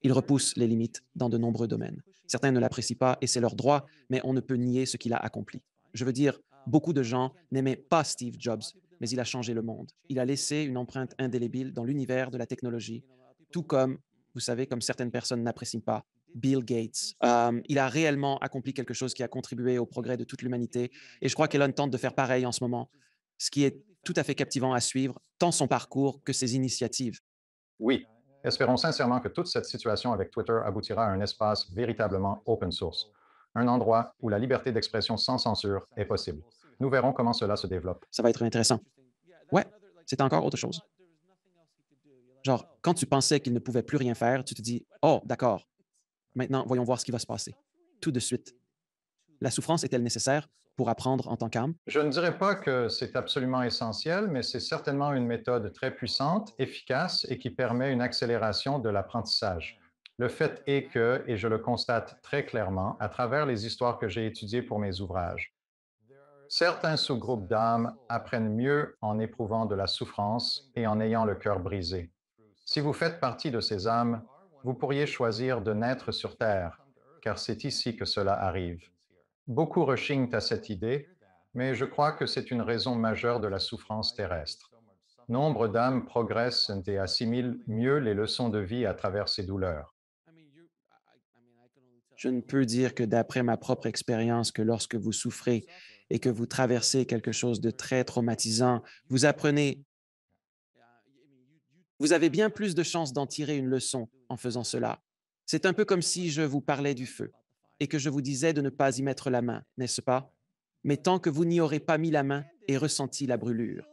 Il repousse les limites dans de nombreux domaines. Certains ne l'apprécient pas et c'est leur droit, mais on ne peut nier ce qu'il a accompli. Je veux dire, beaucoup de gens n'aimaient pas Steve Jobs, mais il a changé le monde. Il a laissé une empreinte indélébile dans l'univers de la technologie. tout comme, vous savez, comme certaines personnes n'apprécient pas Bill Gates. Il a réellement accompli quelque chose qui a contribué au progrès de toute l'humanité et je crois qu'Elon tente de faire pareil en ce moment, ce qui est tout à fait captivant à suivre, tant son parcours que ses initiatives. Oui, espérons sincèrement que toute cette situation avec Twitter aboutira à un espace véritablement open source, un endroit où la liberté d'expression sans censure est possible. Nous verrons comment cela se développe. Ça va être intéressant. Ouais, c'est encore autre chose. Genre, quand tu pensais qu'il ne pouvait plus rien faire, tu te dis, oh, d'accord, maintenant, voyons voir ce qui va se passer. Tout de suite. La souffrance est-elle nécessaire pour apprendre en tant qu'âme? Je ne dirais pas que c'est absolument essentiel, mais c'est certainement une méthode très puissante, efficace et qui permet une accélération de l'apprentissage. Le fait est que, et je le constate très clairement à travers les histoires que j'ai étudiées pour mes ouvrages, certains sous-groupes d'âmes apprennent mieux en éprouvant de la souffrance et en ayant le cœur brisé. Si vous faites partie de ces âmes, vous pourriez choisir de naître sur Terre, car c'est ici que cela arrive. Beaucoup rechignent à cette idée, mais je crois que c'est une raison majeure de la souffrance terrestre. Nombre d'âmes progressent et assimilent mieux les leçons de vie à travers ces douleurs. Je ne peux dire que d'après ma propre expérience que lorsque vous souffrez et que vous traversez quelque chose de très traumatisant, vous apprenez, vous avez bien plus de chances d'en tirer une leçon en faisant cela. C'est un peu comme si je vous parlais du feu et que je vous disais de ne pas y mettre la main, n'est-ce pas? Mais tant que vous n'y aurez pas mis la main et ressenti la brûlure,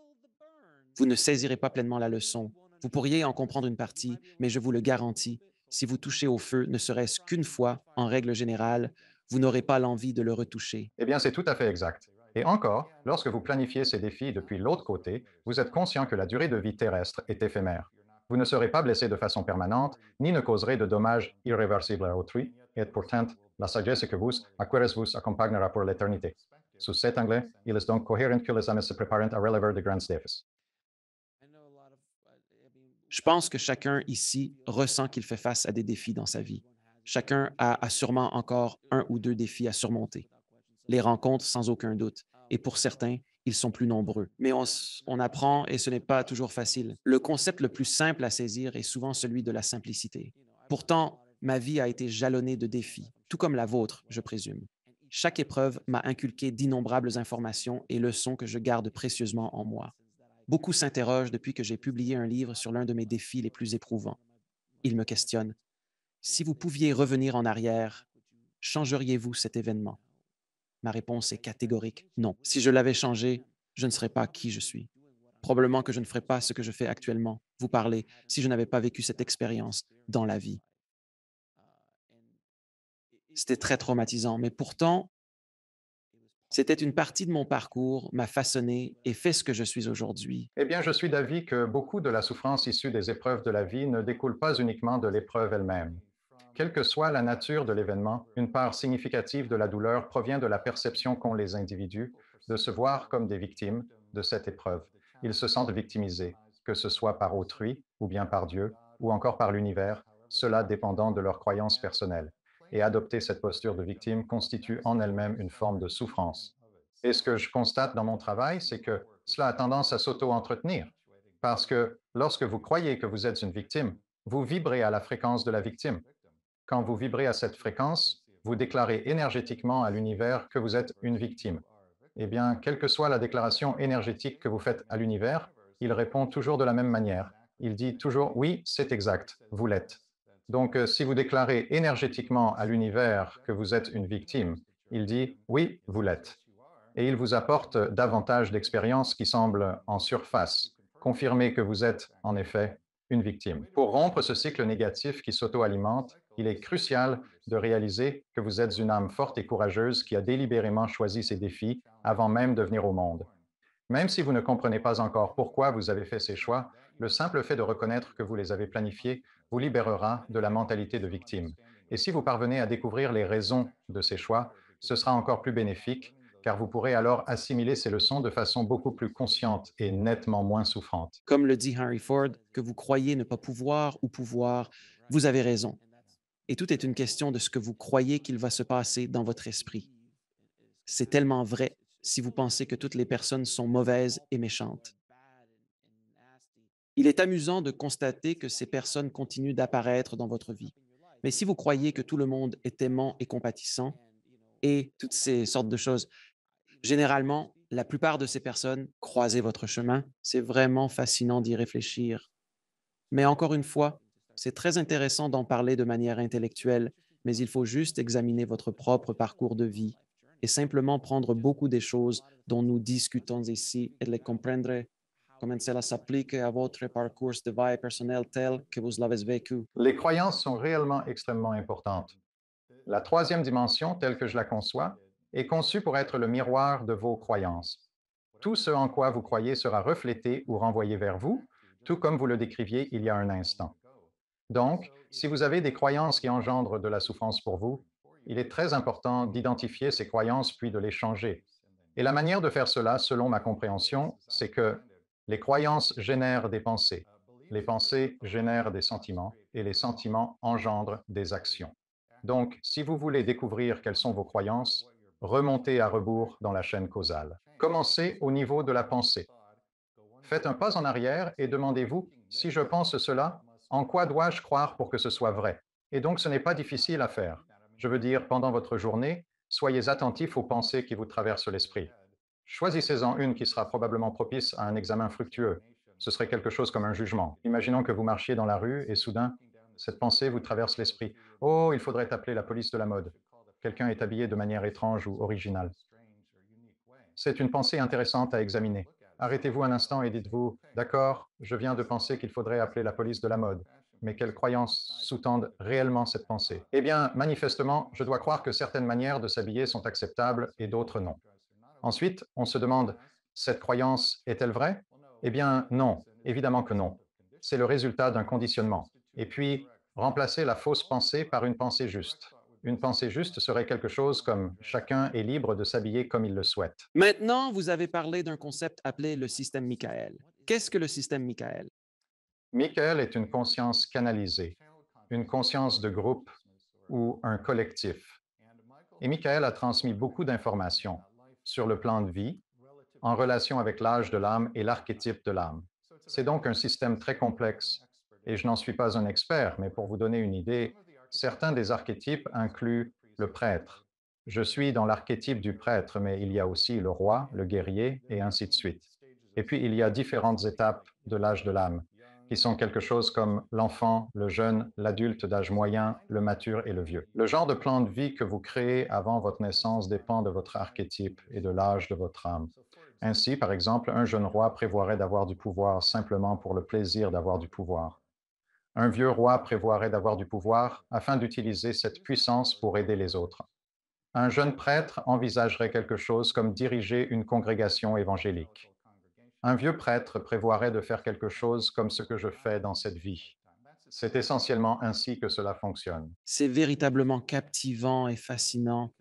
vous ne saisirez pas pleinement la leçon. Vous pourriez en comprendre une partie, mais je vous le garantis, si vous touchez au feu, ne serait-ce qu'une fois, en règle générale, vous n'aurez pas l'envie de le retoucher. Eh bien, c'est tout à fait exact. Et encore, lorsque vous planifiez ces défis depuis l'autre côté, vous êtes conscient que la durée de vie terrestre est éphémère. Vous ne serez pas blessé de façon permanente, ni ne causerez de dommages irréversibles à autrui, et pourtant, la sagesse que vous, a quieres vous accompagnera pour l'éternité. Sous cet anglais, il est donc cohérent que les âmes se préparent à relever de grands défis. Je pense que chacun ici ressent qu'il fait face à des défis dans sa vie. Chacun a sûrement encore un ou deux défis à surmonter. Les rencontres sans aucun doute. Et pour certains, ils sont plus nombreux. Mais on apprend et ce n'est pas toujours facile. Le concept le plus simple à saisir est souvent celui de la simplicité. Pourtant, ma vie a été jalonnée de défis, tout comme la vôtre, je présume. Chaque épreuve m'a inculqué d'innombrables informations et leçons que je garde précieusement en moi. Beaucoup s'interrogent depuis que j'ai publié un livre sur l'un de mes défis les plus éprouvants. Ils me questionnent. Si vous pouviez revenir en arrière, changeriez-vous cet événement? Ma réponse est catégorique non. Si je l'avais changé, je ne serais pas qui je suis. Probablement que je ne ferais pas ce que je fais actuellement, vous parler, si je n'avais pas vécu cette expérience dans la vie. C'était très traumatisant, mais pourtant, c'était une partie de mon parcours, m'a façonné et fait ce que je suis aujourd'hui. Eh bien, je suis d'avis que beaucoup de la souffrance issue des épreuves de la vie ne découle pas uniquement de l'épreuve elle-même. Quelle que soit la nature de l'événement, une part significative de la douleur provient de la perception qu'ont les individus de se voir comme des victimes de cette épreuve. Ils se sentent victimisés, que ce soit par autrui, ou bien par Dieu, ou encore par l'univers, cela dépendant de leurs croyances personnelles. Et adopter cette posture de victime constitue en elle-même une forme de souffrance. Et ce que je constate dans mon travail, c'est que cela a tendance à s'auto-entretenir. Parce que lorsque vous croyez que vous êtes une victime, vous vibrez à la fréquence de la victime. Quand vous vibrez à cette fréquence, vous déclarez énergétiquement à l'univers que vous êtes une victime. Eh bien, quelle que soit la déclaration énergétique que vous faites à l'univers, il répond toujours de la même manière. Il dit toujours oui, c'est exact, vous l'êtes. Donc, si vous déclarez énergétiquement à l'univers que vous êtes une victime, il dit oui, vous l'êtes et il vous apporte davantage d'expériences qui semblent en surface, confirmer que vous êtes en effet une victime. Pour rompre ce cycle négatif qui s'auto-alimente, il est crucial de réaliser que vous êtes une âme forte et courageuse qui a délibérément choisi ces défis avant même de venir au monde. Même si vous ne comprenez pas encore pourquoi vous avez fait ces choix, le simple fait de reconnaître que vous les avez planifiés vous libérera de la mentalité de victime. Et si vous parvenez à découvrir les raisons de ces choix, ce sera encore plus bénéfique, car vous pourrez alors assimiler ces leçons de façon beaucoup plus consciente et nettement moins souffrante. Comme le dit Henry Ford, que vous croyez ne pas pouvoir ou pouvoir, vous avez raison. Et tout est une question de ce que vous croyez qu'il va se passer dans votre esprit. C'est tellement vrai si vous pensez que toutes les personnes sont mauvaises et méchantes. Il est amusant de constater que ces personnes continuent d'apparaître dans votre vie. Mais si vous croyez que tout le monde est aimant et compatissant et toutes ces sortes de choses, généralement, la plupart de ces personnes croisent votre chemin. C'est vraiment fascinant d'y réfléchir. Mais encore une fois, c'est très intéressant d'en parler de manière intellectuelle, mais il faut juste examiner votre propre parcours de vie et simplement prendre beaucoup des choses dont nous discutons ici et les comprendre comme cela s'applique à votre parcours de vie personnel tel que vous l'avez vécu. Les croyances sont réellement extrêmement importantes. La troisième dimension, telle que je la conçois, est conçue pour être le miroir de vos croyances. Tout ce en quoi vous croyez sera reflété ou renvoyé vers vous, tout comme vous le décriviez il y a un instant. Donc, si vous avez des croyances qui engendrent de la souffrance pour vous, il est très important d'identifier ces croyances puis de les changer. Et la manière de faire cela, selon ma compréhension, c'est que les croyances génèrent des pensées, les pensées génèrent des sentiments et les sentiments engendrent des actions. Donc, si vous voulez découvrir quelles sont vos croyances, remontez à rebours dans la chaîne causale. Commencez au niveau de la pensée. Faites un pas en arrière et demandez-vous, si je pense cela, en quoi dois-je croire pour que ce soit vrai? Et donc, ce n'est pas difficile à faire. Je veux dire, pendant votre journée, soyez attentif aux pensées qui vous traversent l'esprit. Choisissez-en une qui sera probablement propice à un examen fructueux. Ce serait quelque chose comme un jugement. Imaginons que vous marchiez dans la rue et soudain, cette pensée vous traverse l'esprit. Oh, il faudrait appeler la police de la mode. Quelqu'un est habillé de manière étrange ou originale. C'est une pensée intéressante à examiner. Arrêtez-vous un instant et dites-vous, d'accord, je viens de penser qu'il faudrait appeler la police de la mode, mais quelles croyances sous-tendent réellement cette pensée? Eh bien, manifestement, je dois croire que certaines manières de s'habiller sont acceptables et d'autres non. Ensuite, on se demande, cette croyance est-elle vraie? Eh bien, non, évidemment que non. C'est le résultat d'un conditionnement. Et puis, remplacer la fausse pensée par une pensée juste. Une pensée juste serait quelque chose comme chacun est libre de s'habiller comme il le souhaite. Maintenant, vous avez parlé d'un concept appelé le système Michael. Qu'est-ce que le système Michael? Michael est une conscience canalisée, une conscience de groupe ou un collectif. Et Michael a transmis beaucoup d'informations sur le plan de vie, en relation avec l'âge de l'âme et l'archétype de l'âme. C'est donc un système très complexe et je n'en suis pas un expert, mais pour vous donner une idée, certains des archétypes incluent le prêtre. Je suis dans l'archétype du prêtre, mais il y a aussi le roi, le guerrier et ainsi de suite. Et puis il y a différentes étapes de l'âge de l'âme qui sont quelque chose comme l'enfant, le jeune, l'adulte d'âge moyen, le mature et le vieux. Le genre de plan de vie que vous créez avant votre naissance dépend de votre archétype et de l'âge de votre âme. Ainsi, par exemple, un jeune roi prévoirait d'avoir du pouvoir simplement pour le plaisir d'avoir du pouvoir. Un vieux roi prévoirait d'avoir du pouvoir afin d'utiliser cette puissance pour aider les autres. Un jeune prêtre envisagerait quelque chose comme diriger une congrégation évangélique. Un vieux prêtre prévoirait de faire quelque chose comme ce que je fais dans cette vie. C'est essentiellement ainsi que cela fonctionne. C'est véritablement captivant et fascinant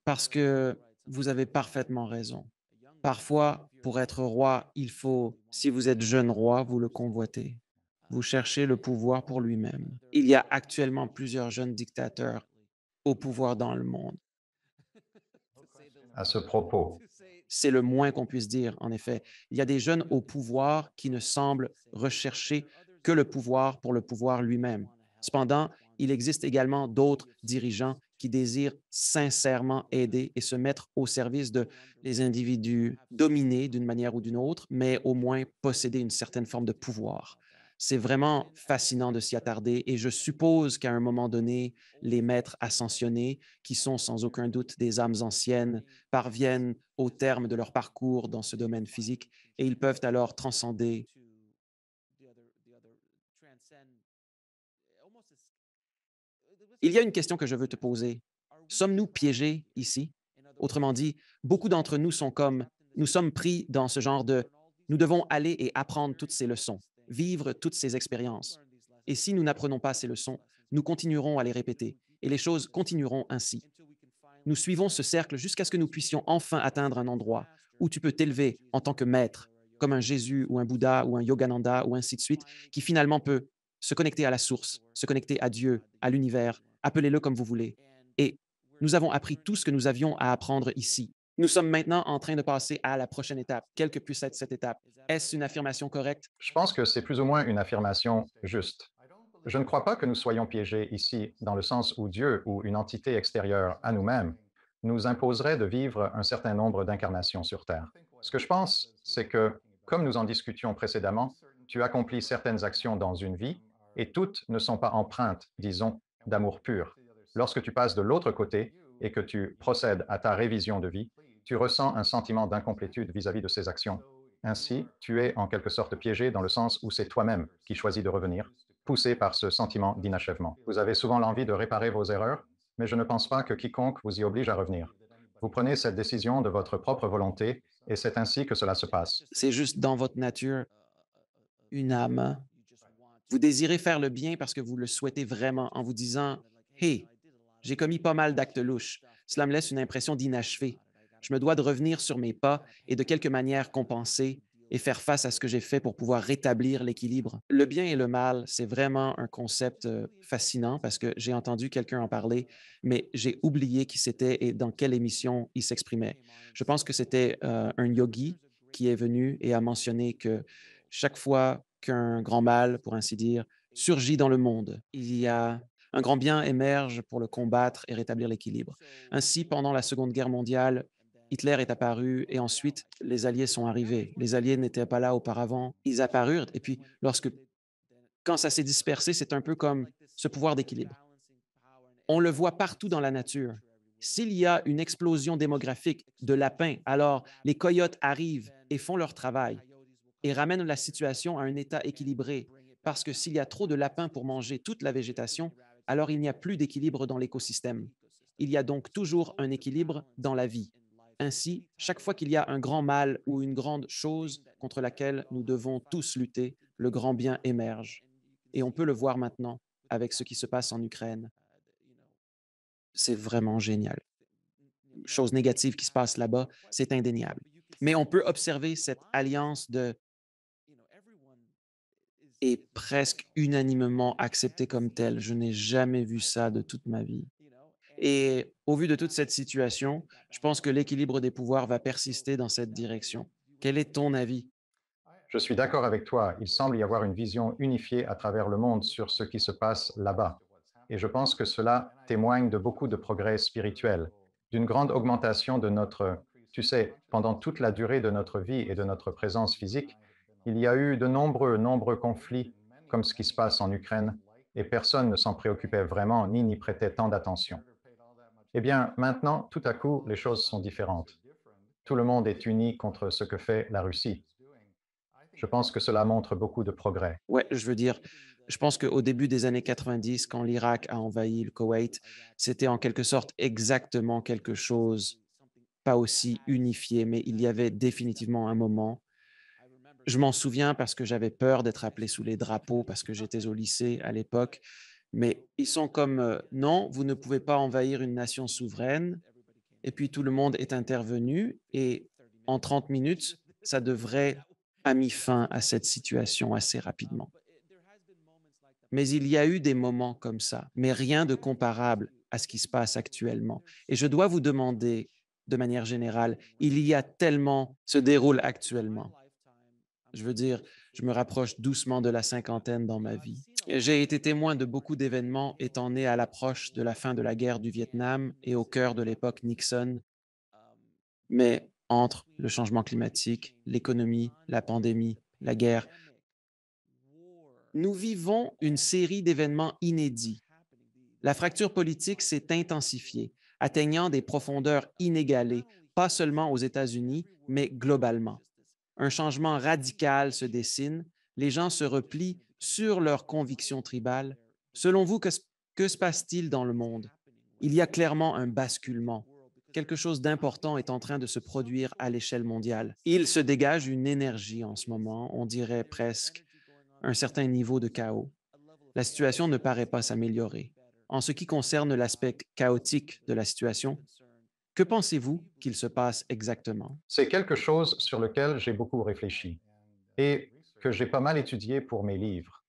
parce que vous avez parfaitement raison. Parfois, pour être roi, il faut, si vous êtes jeune roi, vous le convoitez. Vous cherchez le pouvoir pour lui-même. Il y a actuellement plusieurs jeunes dictateurs au pouvoir dans le monde. À ce propos, C'est le moins qu'on puisse dire, en effet. Il y a des jeunes au pouvoir qui ne semblent rechercher que le pouvoir lui-même. Cependant, il existe également d'autres dirigeants qui désirent sincèrement aider et se mettre au service de les individus dominés d'une manière ou d'une autre, mais au moins posséder une certaine forme de pouvoir. C'est vraiment fascinant de s'y attarder et je suppose qu'à un moment donné, les maîtres ascensionnés, qui sont sans aucun doute des âmes anciennes, parviennent au terme de leur parcours dans ce domaine physique et ils peuvent alors transcender. Il y a une question que je veux te poser. Sommes-nous piégés ici? Autrement dit, beaucoup d'entre nous sont comme, nous sommes pris dans ce genre de, nous devons aller et apprendre toutes ces leçons, vivre toutes ces expériences. Et si nous n'apprenons pas ces leçons, nous continuerons à les répéter et les choses continueront ainsi. Nous suivons ce cercle jusqu'à ce que nous puissions enfin atteindre un endroit où tu peux t'élever en tant que maître, comme un Jésus ou un Bouddha ou un Yogananda ou ainsi de suite, qui finalement peut se connecter à la source, se connecter à Dieu, à l'univers, appelez-le comme vous voulez. Et nous avons appris tout ce que nous avions à apprendre ici. Nous sommes maintenant en train de passer à la prochaine étape, quelle que puisse être cette étape. Est-ce une affirmation correcte? Je pense que c'est plus ou moins une affirmation juste. Je ne crois pas que nous soyons piégés ici, dans le sens où Dieu ou une entité extérieure à nous-mêmes nous imposerait de vivre un certain nombre d'incarnations sur Terre. Ce que je pense, c'est que, comme nous en discutions précédemment, tu accomplis certaines actions dans une vie et toutes ne sont pas empreintes, disons, d'amour pur. Lorsque tu passes de l'autre côté et que tu procèdes à ta révision de vie, tu ressens un sentiment d'incomplétude vis-à-vis de ces actions. Ainsi, tu es en quelque sorte piégé dans le sens où c'est toi-même qui choisis de revenir, poussé par ce sentiment d'inachèvement. Vous avez souvent l'envie de réparer vos erreurs, mais je ne pense pas que quiconque vous y oblige à revenir. Vous prenez cette décision de votre propre volonté et c'est ainsi que cela se passe. C'est juste dans votre nature une âme. Vous désirez faire le bien parce que vous le souhaitez vraiment en vous disant, hey, j'ai commis pas mal d'actes louches. Cela me laisse une impression d'inachevé. Je me dois de revenir sur mes pas et de quelque manière compenser et faire face à ce que j'ai fait pour pouvoir rétablir l'équilibre. Le bien et le mal, c'est vraiment un concept fascinant parce que j'ai entendu quelqu'un en parler, mais j'ai oublié qui c'était et dans quelle émission il s'exprimait. Je pense que c'était un yogi qui est venu et a mentionné que chaque fois qu'un grand mal, pour ainsi dire, surgit dans le monde, il y a un grand bien émerge pour le combattre et rétablir l'équilibre. Ainsi, pendant la Seconde Guerre mondiale, Hitler est apparu et ensuite les Alliés sont arrivés. Les Alliés n'étaient pas là auparavant, ils apparurent et puis quand ça s'est dispersé, c'est un peu comme ce pouvoir d'équilibre. On le voit partout dans la nature. S'il y a une explosion démographique de lapins, alors les coyotes arrivent et font leur travail et ramènent la situation à un état équilibré. Parce que s'il y a trop de lapins pour manger toute la végétation, alors il n'y a plus d'équilibre dans l'écosystème. Il y a donc toujours un équilibre dans la vie. Ainsi, chaque fois qu'il y a un grand mal ou une grande chose contre laquelle nous devons tous lutter, le grand bien émerge. Et on peut le voir maintenant avec ce qui se passe en Ukraine. C'est vraiment génial. Chose négative qui se passe là-bas, c'est indéniable. Mais on peut observer cette alliance de est presque unanimement accepté comme tel. Je n'ai jamais vu ça de toute ma vie. Et au vu de toute cette situation, je pense que l'équilibre des pouvoirs va persister dans cette direction. Quel est ton avis? Je suis d'accord avec toi, il semble y avoir une vision unifiée à travers le monde sur ce qui se passe là-bas. Et je pense que cela témoigne de beaucoup de progrès spirituels, d'une grande augmentation de notre, tu sais, pendant toute la durée de notre vie et de notre présence physique, il y a eu de nombreux conflits, comme ce qui se passe en Ukraine, et personne ne s'en préoccupait vraiment ni n'y prêtait tant d'attention. Eh bien, maintenant, tout à coup, les choses sont différentes. Tout le monde est uni contre ce que fait la Russie. Je pense que cela montre beaucoup de progrès. Ouais, je veux dire, je pense qu'au début des années 90, quand l'Irak a envahi le Koweït, c'était en quelque sorte exactement quelque chose, pas aussi unifié, mais il y avait définitivement un moment. Je m'en souviens parce que j'avais peur d'être appelé sous les drapeaux parce que j'étais au lycée à l'époque. Mais ils sont comme, non, vous ne pouvez pas envahir une nation souveraine. Et puis tout le monde est intervenu et en 30 minutes, ça devrait a mis fin à cette situation assez rapidement. Mais il y a eu des moments comme ça, mais rien de comparable à ce qui se passe actuellement. Et je dois vous demander, de manière générale, il y a tellement se déroule actuellement. Je veux dire, je me rapproche doucement de la cinquantaine dans ma vie. J'ai été témoin de beaucoup d'événements étant né à l'approche de la fin de la guerre du Vietnam et au cœur de l'époque Nixon, mais entre le changement climatique, l'économie, la pandémie, la guerre, nous vivons une série d'événements inédits. La fracture politique s'est intensifiée, atteignant des profondeurs inégalées, pas seulement aux États-Unis, mais globalement. Un changement radical se dessine, les gens se replient sur leurs convictions tribales. Selon vous, que se passe-t-il dans le monde? Il y a clairement un basculement. Quelque chose d'important est en train de se produire à l'échelle mondiale. Il se dégage une énergie en ce moment, on dirait presque un certain niveau de chaos. La situation ne paraît pas s'améliorer. En ce qui concerne l'aspect chaotique de la situation, que pensez-vous qu'il se passe exactement? C'est quelque chose sur lequel j'ai beaucoup réfléchi et que j'ai pas mal étudié pour mes livres.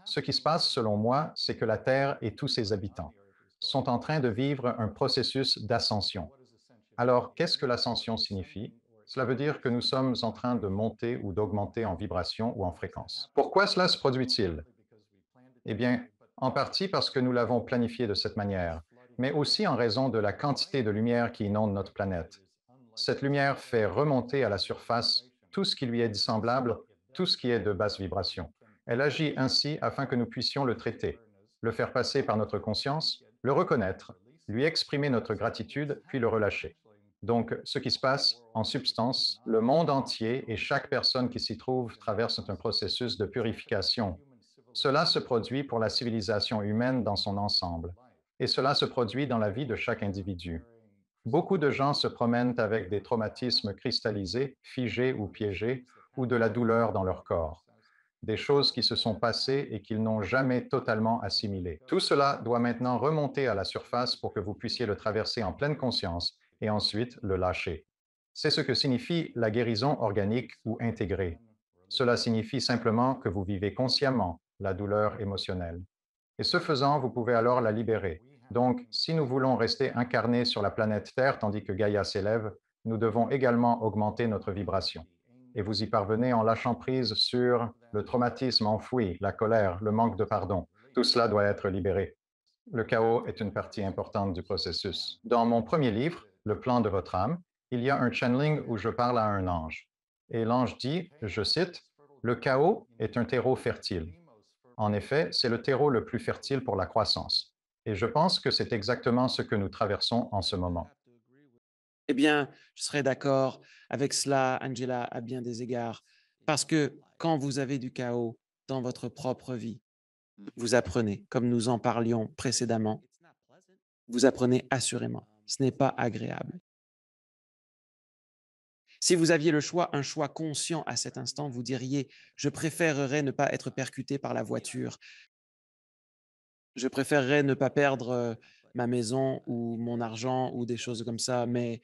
Ce qui se passe, selon moi, c'est que la Terre et tous ses habitants sont en train de vivre un processus d'ascension. Alors, qu'est-ce que l'ascension signifie? Cela veut dire que nous sommes en train de monter ou d'augmenter en vibration ou en fréquence. Pourquoi cela se produit-il? Eh bien, en partie parce que nous l'avons planifié de cette manière, mais aussi en raison de la quantité de lumière qui inonde notre planète. Cette lumière fait remonter à la surface tout ce qui lui est dissemblable, tout ce qui est de basse vibration. Elle agit ainsi afin que nous puissions le traiter, le faire passer par notre conscience, le reconnaître, lui exprimer notre gratitude, puis le relâcher. Donc, ce qui se passe, en substance, le monde entier et chaque personne qui s'y trouve traverse un processus de purification. Cela se produit pour la civilisation humaine dans son ensemble, et cela se produit dans la vie de chaque individu. Beaucoup de gens se promènent avec des traumatismes cristallisés, figés ou piégés, ou de la douleur dans leur corps, des choses qui se sont passées et qu'ils n'ont jamais totalement assimilées. Tout cela doit maintenant remonter à la surface pour que vous puissiez le traverser en pleine conscience et ensuite le lâcher. C'est ce que signifie la guérison organique ou intégrée. Cela signifie simplement que vous vivez consciemment la douleur émotionnelle. Et ce faisant, vous pouvez alors la libérer. Donc, si nous voulons rester incarnés sur la planète Terre tandis que Gaïa s'élève, nous devons également augmenter notre vibration. Et vous y parvenez en lâchant prise sur le traumatisme enfoui, la colère, le manque de pardon. Tout cela doit être libéré. Le chaos est une partie importante du processus. Dans mon premier livre, Le plan de votre âme, il y a un channeling où je parle à un ange. Et l'ange dit, je cite, le chaos est un terreau fertile. En effet, c'est le terreau le plus fertile pour la croissance. Et je pense que c'est exactement ce que nous traversons en ce moment. Eh bien, je serais d'accord avec cela, Angela, à bien des égards, parce que quand vous avez du chaos dans votre propre vie, vous apprenez, comme nous en parlions précédemment, vous apprenez assurément. Ce n'est pas agréable. Si vous aviez le choix, un choix conscient à cet instant, vous diriez, je préférerais ne pas être percuté par la voiture, je préférerais ne pas perdre ma maison ou mon argent ou des choses comme ça, mais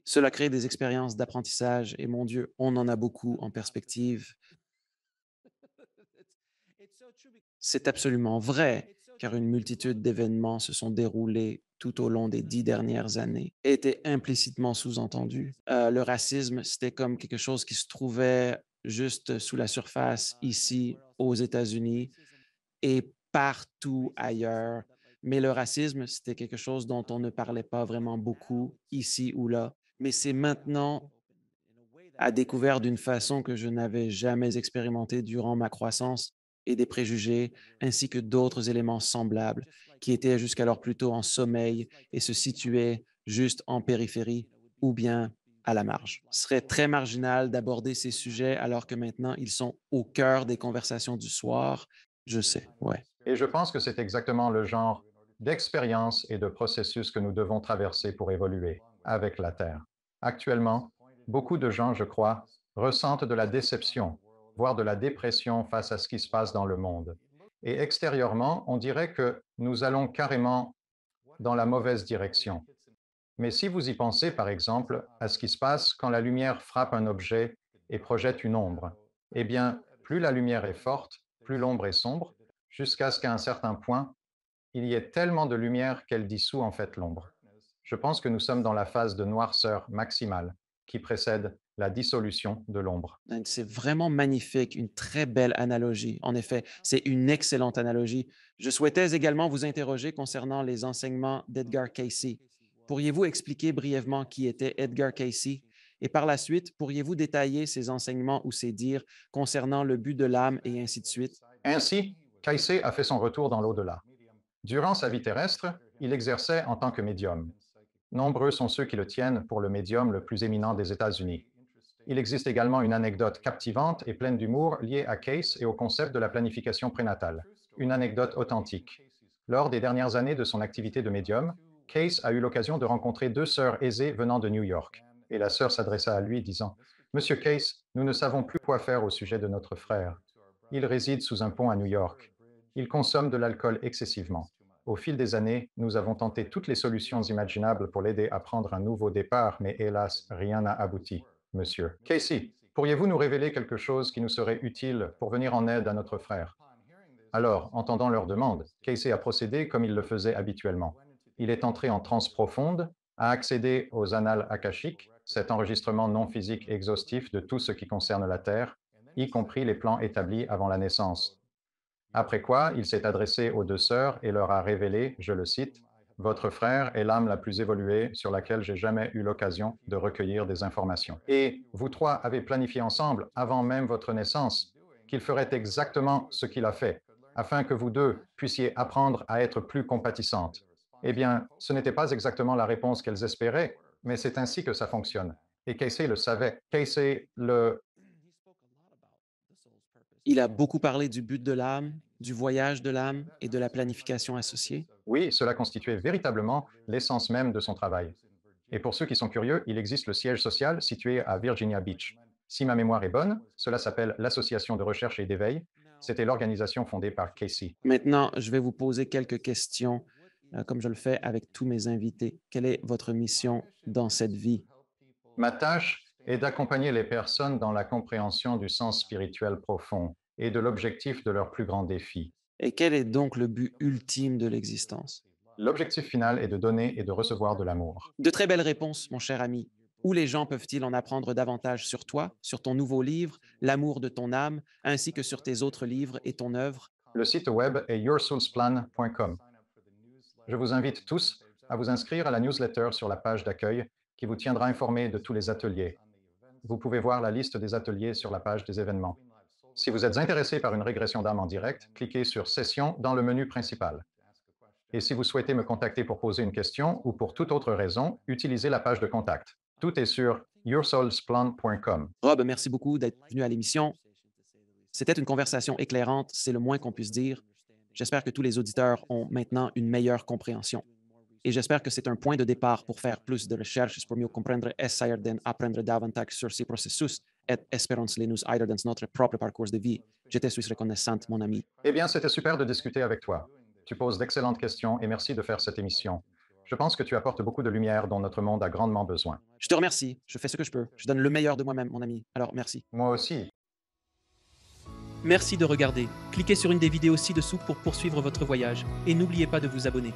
cela crée des expériences d'apprentissage et mon Dieu, on en a beaucoup en perspective. C'est absolument vrai, car une multitude d'événements se sont déroulés tout au long des 10 dernières années et étaient implicitement sous-entendus. Le racisme, c'était comme quelque chose qui se trouvait juste sous la surface ici aux États-Unis et partout ailleurs. Mais le racisme, c'était quelque chose dont on ne parlait pas vraiment beaucoup ici ou là. Mais c'est maintenant à découvert d'une façon que je n'avais jamais expérimentée durant ma croissance et des préjugés, ainsi que d'autres éléments semblables qui étaient jusqu'alors plutôt en sommeil et se situaient juste en périphérie ou bien à la marge. Ce serait très marginal d'aborder ces sujets alors que maintenant ils sont au cœur des conversations du soir. Je sais, ouais. Et je pense que c'est exactement le genre d'expérience et de processus que nous devons traverser pour évoluer avec la Terre. Actuellement, beaucoup de gens, je crois, ressentent de la déception, voire de la dépression face à ce qui se passe dans le monde. Et extérieurement, on dirait que nous allons carrément dans la mauvaise direction. Mais si vous y pensez, par exemple, à ce qui se passe quand la lumière frappe un objet et projette une ombre, eh bien, plus la lumière est forte, plus l'ombre est sombre, jusqu'à ce qu'à un certain point, il y ait tellement de lumière qu'elle dissout en fait l'ombre. Je pense que nous sommes dans la phase de noirceur maximale qui précède la dissolution de l'ombre. C'est vraiment magnifique, une très belle analogie. En effet, c'est une excellente analogie. Je souhaitais également vous interroger concernant les enseignements d'Edgar Cayce. Pourriez-vous expliquer brièvement qui était Edgar Cayce? Et par la suite, pourriez-vous détailler ses enseignements ou ses dires concernant le but de l'âme et ainsi de suite? Ainsi, Kaisei a fait son retour dans l'au-delà. Durant sa vie terrestre, il exerçait en tant que médium. Nombreux sont ceux qui le tiennent pour le médium le plus éminent des États-Unis. Il existe également une anecdote captivante et pleine d'humour liée à Case et au concept de la planification prénatale. Une anecdote authentique. Lors des dernières années de son activité de médium, Case a eu l'occasion de rencontrer deux sœurs aisées venant de New York. Et la sœur s'adressa à lui disant, Monsieur Case, nous ne savons plus quoi faire au sujet de notre frère. Il réside sous un pont à New York. Il consomme de l'alcool excessivement. Au fil des années, nous avons tenté toutes les solutions imaginables pour l'aider à prendre un nouveau départ, mais hélas, rien n'a abouti, monsieur. Casey, pourriez-vous nous révéler quelque chose qui nous serait utile pour venir en aide à notre frère? Alors, entendant leur demande, Casey a procédé comme il le faisait habituellement. Il est entré en transe profonde à accéder aux annales akashiques, cet enregistrement non physique exhaustif de tout ce qui concerne la Terre, y compris les plans établis avant la naissance. Après quoi, il s'est adressé aux deux sœurs et leur a révélé, je le cite, votre frère est l'âme la plus évoluée sur laquelle j'ai jamais eu l'occasion de recueillir des informations. Et vous trois avez planifié ensemble, avant même votre naissance, qu'il ferait exactement ce qu'il a fait, afin que vous deux puissiez apprendre à être plus compatissantes. Eh bien, ce n'était pas exactement la réponse qu'elles espéraient, mais c'est ainsi que ça fonctionne. Et Casey le savait. Casey le... Il a beaucoup parlé du but de l'âme, du voyage de l'âme et de la planification associée. Oui, cela constituait véritablement l'essence même de son travail. Et pour ceux qui sont curieux, il existe le siège social situé à Virginia Beach. Si ma mémoire est bonne, cela s'appelle l'Association de recherche et d'éveil. C'était l'organisation fondée par Casey. Maintenant, je vais vous poser quelques questions, comme je le fais avec tous mes invités. Quelle est votre mission dans cette vie? Ma tâche est d'accompagner les personnes dans la compréhension du sens spirituel profond et de l'objectif de leur plus grand défi. Et quel est donc le but ultime de l'existence? L'objectif final est de donner et de recevoir de l'amour. De très belles réponses, mon cher ami. Où les gens peuvent-ils en apprendre davantage sur toi, sur ton nouveau livre, L'amour de ton âme, ainsi que sur tes autres livres et ton œuvre? Le site web est yoursoulsplan.com. Je vous invite tous à vous inscrire à la newsletter sur la page d'accueil qui vous tiendra informé de tous les ateliers. Vous pouvez voir la liste des ateliers sur la page des événements. Si vous êtes intéressé par une régression d'âme en direct, cliquez sur Session dans le menu principal. Et si vous souhaitez me contacter pour poser une question ou pour toute autre raison, utilisez la page de contact. Tout est sur yoursoulsplan.com. Rob, merci beaucoup d'être venu à l'émission. C'était une conversation éclairante, c'est le moins qu'on puisse dire. J'espère que tous les auditeurs ont maintenant une meilleure compréhension. Et j'espère que c'est un point de départ pour faire plus de recherches pour mieux comprendre essayer d'en apprendre davantage sur ces processus et espérons-les nous aider dans notre propre parcours de vie. Je te suis reconnaissante, mon ami. Eh bien, c'était super de discuter avec toi. Tu poses d'excellentes questions et merci de faire cette émission. Je pense que tu apportes beaucoup de lumière dont notre monde a grandement besoin. Je te remercie. Je fais ce que je peux. Je donne le meilleur de moi-même, mon ami. Alors, merci. Moi aussi. Merci de regarder. Cliquez sur une des vidéos ci-dessous pour poursuivre votre voyage et n'oubliez pas de vous abonner.